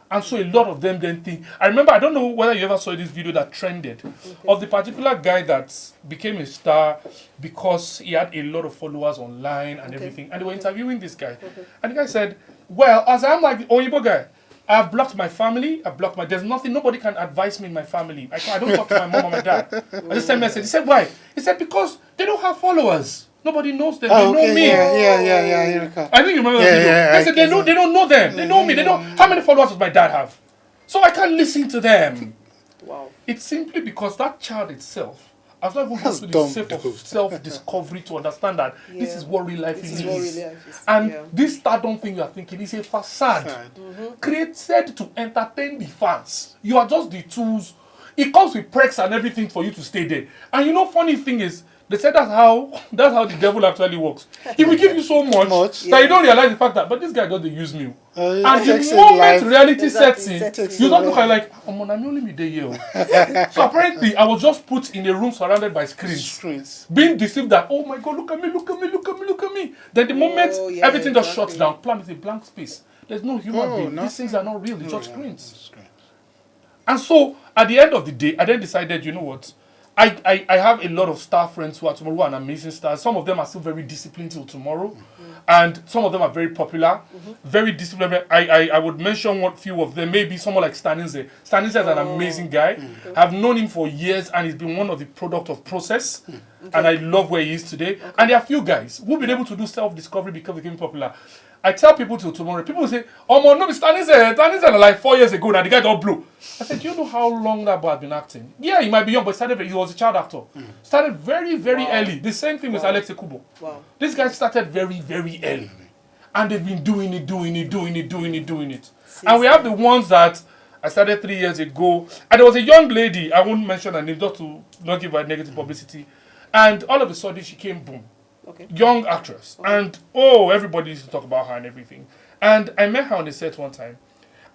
And so a lot of them then think, I remember, I don't know whether you ever saw this video that trended of the particular guy that became a star because he had a lot of followers online and everything. And they were interviewing this guy. And the guy said, well, as I'm like the Oyibo guy, I've blocked my family, there's nothing, nobody can advise me in my family. I don't talk to my mom or my dad. I just send message. He said, why? He said, because they don't have followers. Nobody knows them. They know me. Yeah. I think you remember that video. They said they don't know them. They know me. They know how many followers does my dad have. So I can't listen to them. Wow. It's simply because that child itself has not even gone to the step of self-discovery to understand that this is what real life is. And this stardom thing you are thinking is a facade created to entertain the fans. You are just the tools. It comes with perks and everything for you to stay there. And you know, funny thing is, they said that's how the devil actually works. He will give you so much that you don't realize the fact that, but this guy doesn't use me. And the moment reality sets in, you don't look like, I'm only me there here. So apparently, I was just put in a room surrounded by screens. Being deceived that, oh my God, look at me. Then the moment everything just shuts down, plan is a blank space. There's no human being. These things are not real. It's just screens. And so, at the end of the day, I then decided, you know what? I have a lot of star friends who are tomorrow and amazing stars. Some of them are still very disciplined till tomorrow. And some of them are very popular, very disciplined. I would mention one few of them. Maybe someone like Staninze. Staninze is an amazing guy. I've known him for years and he's been one of the product of process. And I love where he is today. And there are few guys who've been able to do self-discovery because they became popular. I tell people till tomorrow, people will say, oh man, no, Staninze like 4 years ago, now the guy got blue. I said, do you know how long that boy has been acting? Yeah, he might be young, but he was a child actor. Started very, very early. The same thing with Alex Ekubo. This guy started very, very early. And they've been doing it. And we have the ones that I started 3 years ago. And there was a young lady, I won't mention her name just to not give her negative publicity. And all of a sudden she came, boom. Young actress. And everybody used to talk about her and everything. And I met her on the set one time.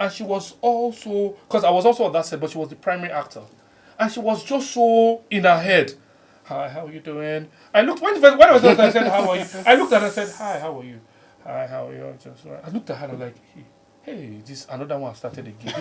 And she was also, because I was also on that set, but she was the primary actor. And she was just so in her head. Hi, how are you doing? I looked, when I was there, I said, how are you? I looked at her and said, hi, how are you? Hi, how are you? I looked at her and I was like, hey, this another one started again.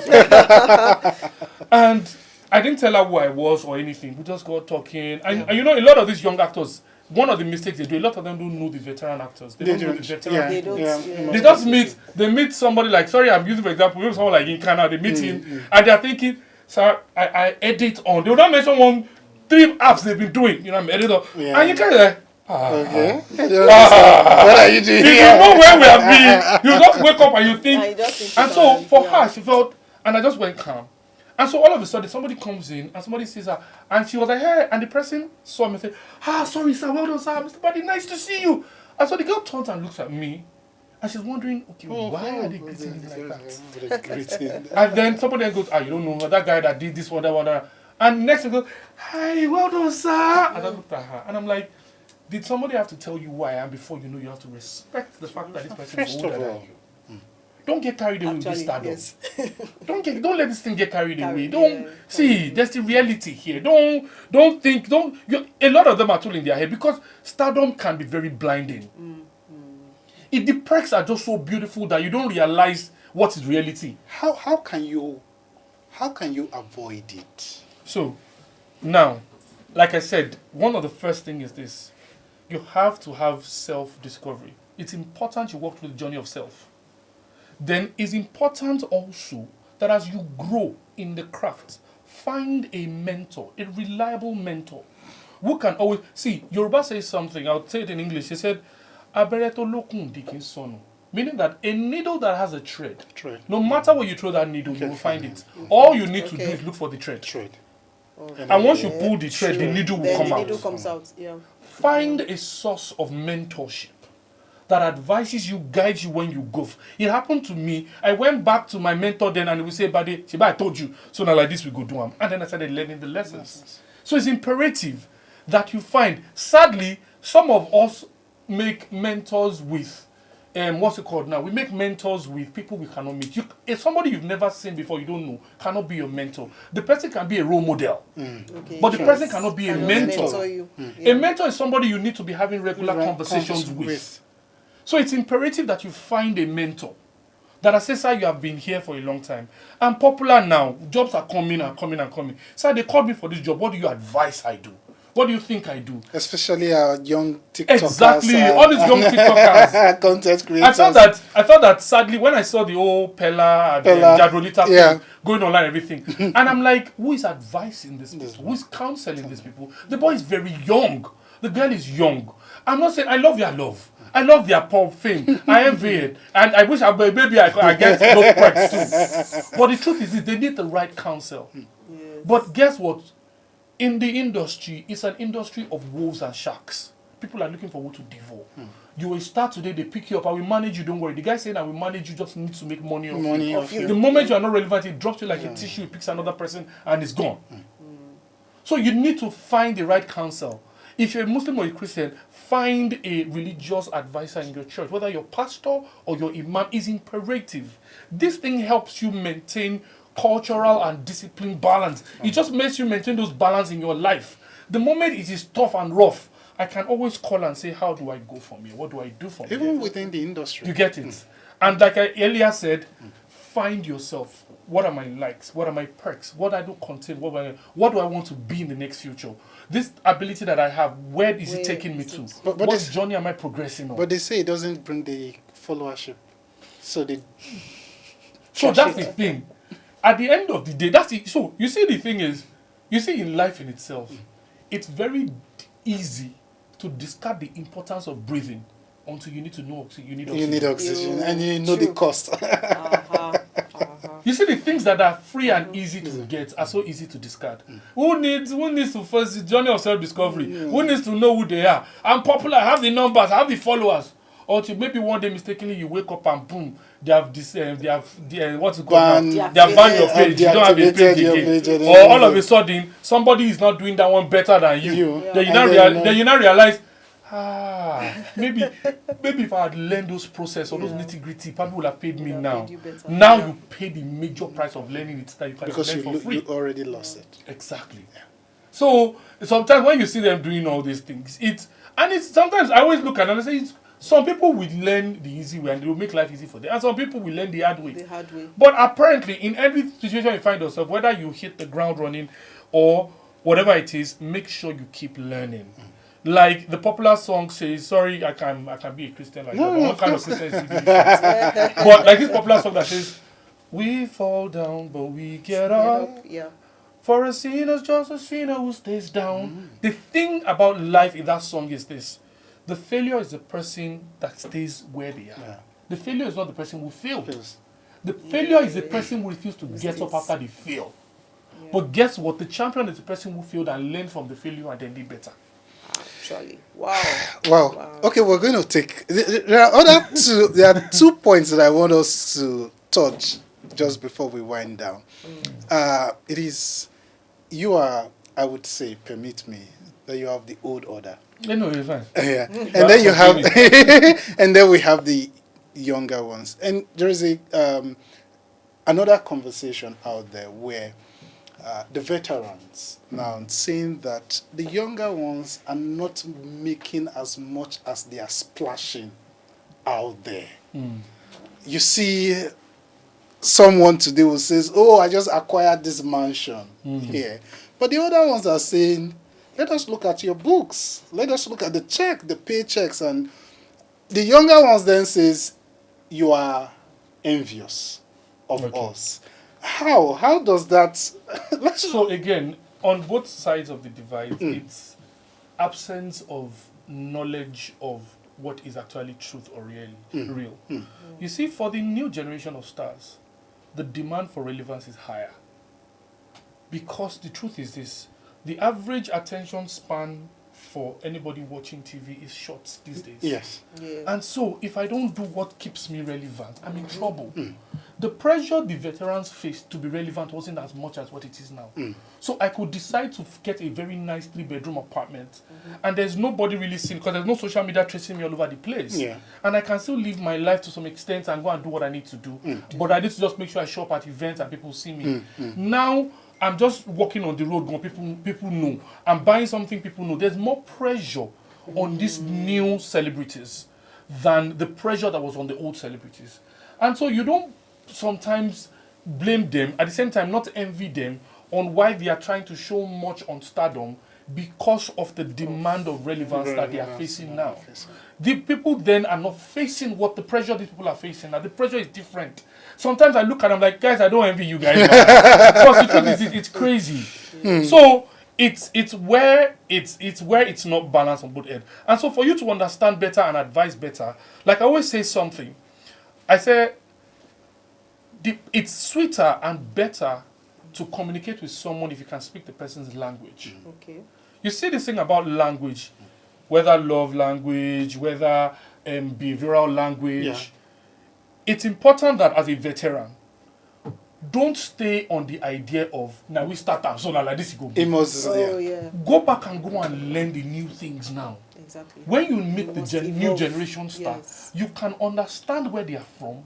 And I didn't tell her who I was or anything. We just got talking. And you know, a lot of these young actors, one of the mistakes they do, a lot of them don't know the veteran actors. They don't know the veteran people. They just meet somebody like, sorry, I'm using for example, maybe someone like Inkana, they meet him, and they're thinking, sir, I edit on. They will not mention 3 apps they've been doing, you know, I'm editor. And you kind of like, what are you doing? If you know where we have been, you just wake up and you think. And so for her, she felt, And I just went calm. And so all of a sudden, somebody comes in and somebody sees her. And she was like, hey. And the person saw me and said, sorry, sir. Well done, sir. Mr. Bade, nice to see you. And so the girl turns and looks at me. And she's wondering, okay, why are they greeting me like that? And then somebody else goes, you don't know that guy that did this one, that one, that. And next one goes, hi, well done, sir. And I looked at her. And I'm like, did somebody have to tell you who I am before you know you have to respect the fact that this person is older than you? Don't get carried away with this stardom. Yes. Don't let this thing get carried away. There's the reality here. A lot of them are told in their head because stardom can be very blinding. If the perks are just so beautiful that you don't realize what is reality. How can you avoid it? So now, like I said, one of the first things is this. You have to have self-discovery. It's important you walk through the journey of self. Then it's important also that as you grow in the craft, find a mentor, a reliable mentor, who can always... See, Yoruba says something, I'll say it in English. He said, Abereto lokun dikin sono. Meaning that a needle that has a thread, no matter where you throw that needle, you will find it. All you need to do is look for the thread. And once you pull the thread, the needle will come out. The needle comes out, yeah. Find a source of mentorship that advises you, guides you when you go. It happened to me. I went back to my mentor then and he would say, Bade, Shiba, I told you. So now like this, we go do them. And then I started learning the lessons. So it's imperative that you find. Sadly, some of us make mentors with, what's it called now? We make mentors with people we cannot meet. If somebody you've never seen before, you don't know, cannot be your mentor. The person can be a role model. But the person cannot be a mentor. A mentor is somebody you need to be having regular conversations with. So it's imperative that you find a mentor. That says, sir, you have been here for a long time. I'm popular now. Jobs are coming and coming and coming. Sir, they called me for this job. What do you advise I do? What do you think I do? Especially our young TikTokers. Exactly. All these young TikTokers. Content creators. I thought that sadly, when I saw the old Pella and Jadrolita thing going online and everything, and I'm like, who is advising these people? Who is counseling these people? The boy is very young. The girl is young. I'm not saying I love your love. I love their pop fame. I envy it. And I wish maybe I get those perks too. But the truth is they need the right counsel. Yes. But guess what? In the industry, it's an industry of wolves and sharks. People are looking for who to devour. You will start today, they pick you up, I will manage you, don't worry. The guy saying I will manage you just needs to make money off you. The moment you are not relevant, it drops you like a tissue, it picks another person and it's gone. So you need to find the right counsel. If you're a Muslim or a Christian, find a religious advisor in your church. Whether your pastor or your imam is imperative. This thing helps you maintain cultural and discipline balance. It just makes you maintain those balance in your life. The moment it is tough and rough, I can always call and say, how do I go from here? What do I do from here? Even within the industry. You get it. And like I earlier said, find yourself. What are my likes? What are my perks? What I do content? What do I want to be in the next future? This ability that I have, where is it taking me to? What journey am I progressing on? But they say it doesn't bring the followership. So that's the thing. At the end of the day, that's it. So you see, the thing is, you see in life in itself, it's very easy to discard the importance of breathing until you need to know you need oxygen. You need oxygen and you know the cost. You see, the things that are free and easy to get are so easy to discard. Who needs to first the journey of self-discovery? Who needs to know who they are? I'm popular, I have the numbers, I have the followers. Or to maybe one day mistakenly you wake up and boom, they have this, what's it called now? They have banned your page. You don't have a page again. Or all of a sudden, somebody is not doing that one better than you. Then you now realize, maybe if I had learned those process or those nitty-gritty, people would have paid me now. Now you pay the major price of learning it that you can learn for free. You already lost it. Exactly. So sometimes when you see them doing all these things, sometimes I always look at them and say, some people will learn the easy way and they will make life easy for them. And some people will learn the hard way. But apparently, in every situation you find yourself, whether you hit the ground running or whatever it is, make sure you keep learning. Like the popular song says, sorry, I can be a Christian like that. What kind of Christian is it? But like this popular song that says, we fall down, but we get up. Yeah. For a sinner's just a sinner who stays down. The thing about life in that song is this. The failure is the person that stays where they are. The failure is not the person who failed. The failure is the person who refuses to get up after they fail. Yeah. But guess what? The champion is the person who failed and learned from the failure and then did better. Actually, wow. Wow. Okay, we're going to take. There are two points that I want us to touch just before we wind down. It is, you are, I would say, permit me, that you have the old order. No, it's fine. Yeah, and then you have, and then we have the younger ones, and there is another conversation out there where the veterans now saying that the younger ones are not making as much as they are splashing out there. You see someone today who says, "Oh, I just acquired this mansion here," but the other ones are saying, "Let us look at your books. Let us look at the paychecks." And the younger ones then says, "You are envious of us." How does that? So again, on both sides of the divide, it's absence of knowledge of what is actually truth or real. You see, for the new generation of stars, the demand for relevance is higher. Because the truth is this, the average attention span for anybody watching TV is short these days. Yes. Yeah. And so, if I don't do what keeps me relevant, I'm in trouble. The pressure the veterans faced to be relevant wasn't as much as what it is now. So I could decide to get a very nice 3-bedroom apartment, and there's nobody really seeing, because there's no social media tracing me all over the place. Yeah. And I can still live my life to some extent and go and do what I need to do. But I need to just make sure I show up at events and people see me. Now, I'm just walking on the road, going, people know. I'm buying something, people know. There's more pressure on these new celebrities than the pressure that was on the old celebrities. And so you don't sometimes blame them, at the same time not envy them on why they are trying to show much on stardom because of the demand of relevance that they are facing now. The people then are not facing what the pressure these people are facing now. The pressure is different. Sometimes I look at them like, guys, I don't envy you guys. Because the truth is, it's crazy. So it's where it's not balanced on both ends. And so for you to understand better and advise better, like I always say something, I say it's sweeter and better to communicate with someone if you can speak the person's language. Okay. You see this thing about language, whether love language, whether behavioral language. Yeah. It's important that as a veteran, don't stay on the idea of, now we start and so now like this you go. Go back and go and learn the new things now. Exactly. When you meet the new evolve. generation star, Yes. you can understand where they are from,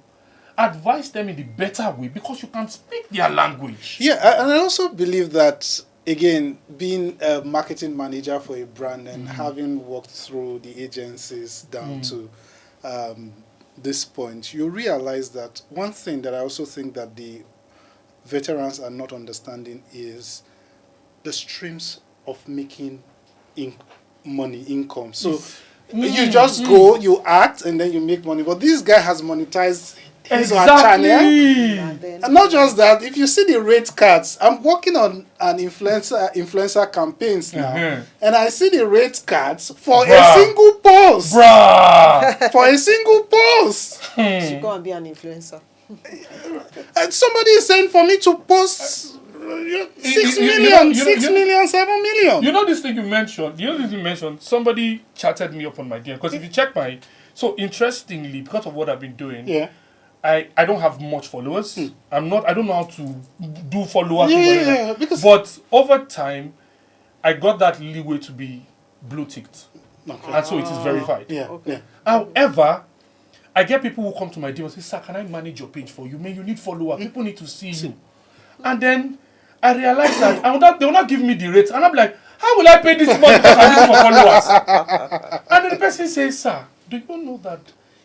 advise them in the better way because you can speak their language. Yeah, and I also believe that, again, being a marketing manager for a brand and having worked through the agencies down to this point, you realize that one thing that I also think that the veterans are not understanding is the streams of making income. So you just go, you act, and then you make money. But this guy has monetized his channel. And not just that, if you see the rate cards, I'm working on an influencer campaigns now, and I see the rate cards for a single post. For a single post. So go and be an influencer. And somebody is saying for me to post 6 million, 7 million. You know this thing you mentioned? Somebody chatted me up on my DM. Because if you check so interestingly, because of what I've been doing, I don't have much followers. I don't know how to do followers. But over time, I got that leeway to be blue ticked. And so it is verified. However, I get people who come to my DM and say, "Sir, can I manage your page for you? Man, you need followers. People need to see you." And then I realized that they will not give me the rates. And I'm like, how will I pay this much because I need for followers? And then the person says, "Sir, do you know that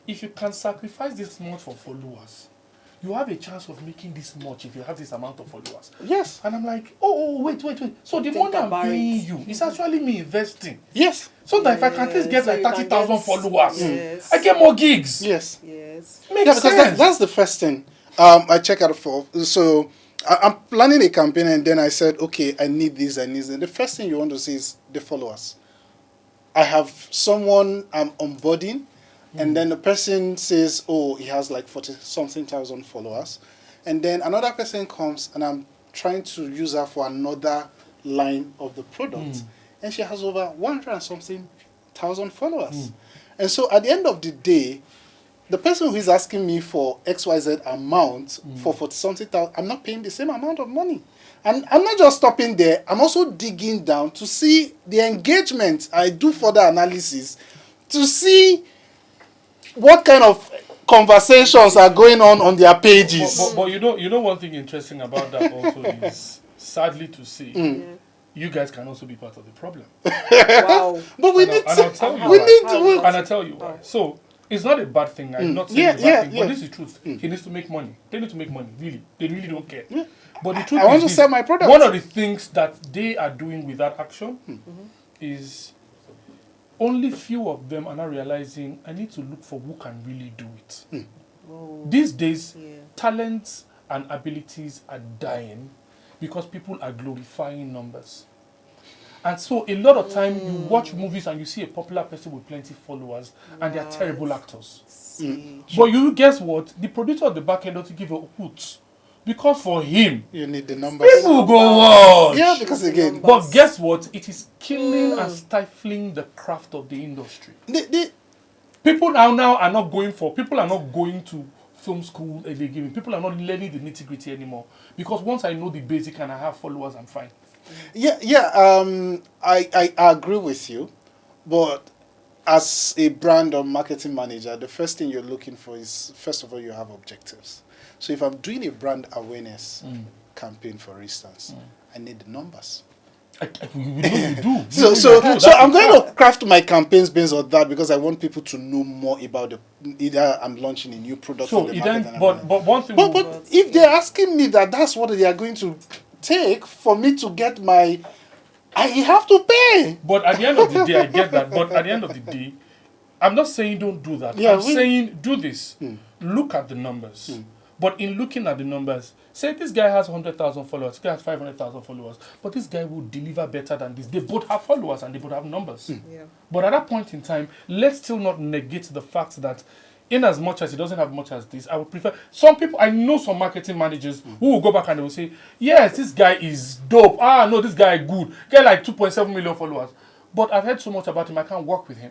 if you can sacrifice this much for followers, you have a chance of making this much if you have this amount of followers?" Yes. And I'm like, wait. So the money I'm paying you is actually me investing. Yes. So that if I can at least get so like you can 30,000 get- followers, Yes. I get more gigs. Yes. Yes. Makes Yeah, because sense. that's the first thing I check out for. So I'm planning a campaign, and then I said, okay, I need this, I need this. And the first thing you want to see is the followers. I have someone I'm onboarding. And then the person says, oh, he has like 40-something thousand followers. And then another person comes and I'm trying to use her for another line of the product. And she has over 100 and something thousand followers. And so at the end of the day, the person who is asking me for XYZ amount for 40-something thousand, I'm not paying the same amount of money. And I'm not just stopping there. I'm also digging down to see the engagement. I do further analysis to see what kind of conversations are going on their pages. But you know one thing interesting about that also is, sadly to say, you guys can also be part of the problem. Wow. But we And need I'll tell you we why. need to. And I'll tell you why. So it's not a bad thing. I'm not saying it's a bad thing, but this is the truth. He needs to make money. They need to make money. Really, they really don't care. But the truth I want is to sell my product. one of the things that they are doing with that action is only few of them are now realizing I need to look for who can really do it. These days, talents and abilities are dying because people are glorifying numbers. And so a lot of time you watch movies and you see a popular person with plenty followers and they are terrible actors. But you guess what? The producer of the back end doesn't give a hoot. Because for him, You need the numbers. people go watch. Yeah, because again, But guess what? It is killing and stifling the craft of the industry. People now are not going to film school again. People are not learning the nitty-gritty anymore. Because once I know the basic and I have followers, I'm fine. I agree with you, but as a brand or marketing manager, the first thing you're looking for is, first of all, you have objectives. So if I'm doing a brand awareness campaign, for instance, I need the numbers. We do. So I'm going to craft my campaigns based on that because I want people to know more about either I'm launching a new product So in the market. then, but one thing. But if they're asking me that's what they are going to take for me to get I have to pay. But at the end of the day, I get that. But at the end of the day, I'm not saying don't do that. I'm saying do this. Look at the numbers. But in looking at the numbers, say this guy has 100,000 followers, this guy has 500,000 followers, but this guy will deliver better than this. They both have followers and they both have numbers. But at that point in time, let's still not negate the fact that in as much as he doesn't have much as this, I would prefer... Some people, I know some marketing managers who will go back and they will say, yes, this guy is dope. No, this guy is good. Get like 2.7 million followers. But I've heard so much about him, I can't work with him.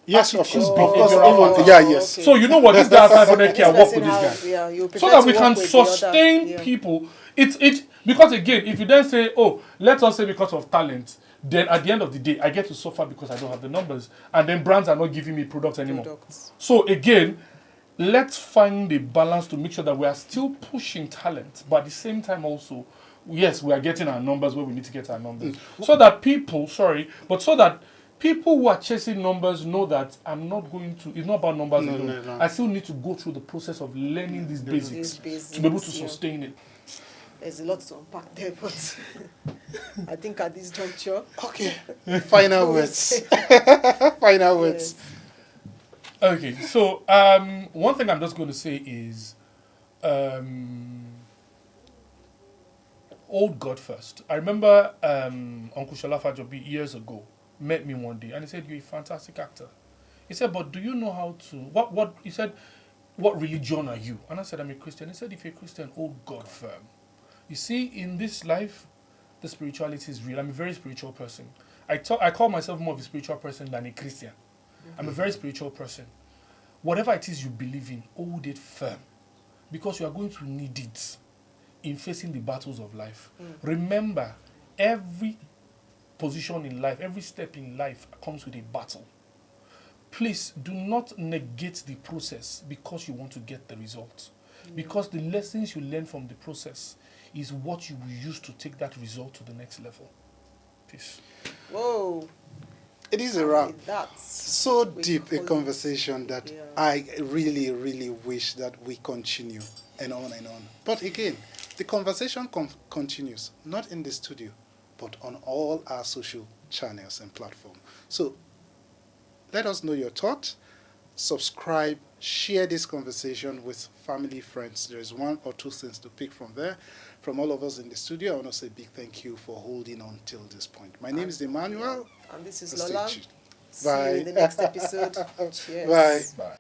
Yes, of Attitude course. behavioral Yes. Okay. So you know what? This guy has 500K, I work with this guy. You So that we can sustain people. Because again, if you then say, oh, let us say because of talent, then at the end of the day, I get to suffer because I don't have the numbers. And then brands are not giving me products anymore. So again, let's find a balance to make sure that we are still pushing talent, but at the same time also, yes, we are getting our numbers where we need to get our numbers. So that people who are chasing numbers know that I'm not going to, it's not about numbers alone. No. I still need to go through the process of learning these basics to be able to sustain it. There's a lot to unpack there, but I think at this juncture... Okay. Final words. Final words. Okay, so one thing I'm just going to say is old God first. I remember Uncle Shalafa Jobi years ago met me one day and he said, you're a fantastic actor. He said, but do you know how to... He said, what religion are you? And I said, I'm a Christian. He said, if you're a Christian, hold God firm. You see, in this life, the spirituality is real. I'm a very spiritual person. I call myself more of a spiritual person than a Christian. I'm a very spiritual person. Whatever it is you believe in, hold it firm. Because you are going to need it in facing the battles of life. Remember, every position in life, every step in life comes with a battle. Please do not negate the process because you want to get the result. Because the lessons you learn from the process is what you will use to take that result to the next level. Peace. Whoa. It is a wrap. That's so deep a conversation that I really, really wish that we continue and on and on. But again, the conversation continues, not in the studio, but on all our social channels and platforms. So let us know your thoughts. Subscribe, share this conversation with family, friends. There's one or two things to pick from there. From all of us in the studio, I want to say a big thank you for holding on till this point. My name is Emmanuel. And this is Lola. See you in the next episode. Cheers. Bye. Bye.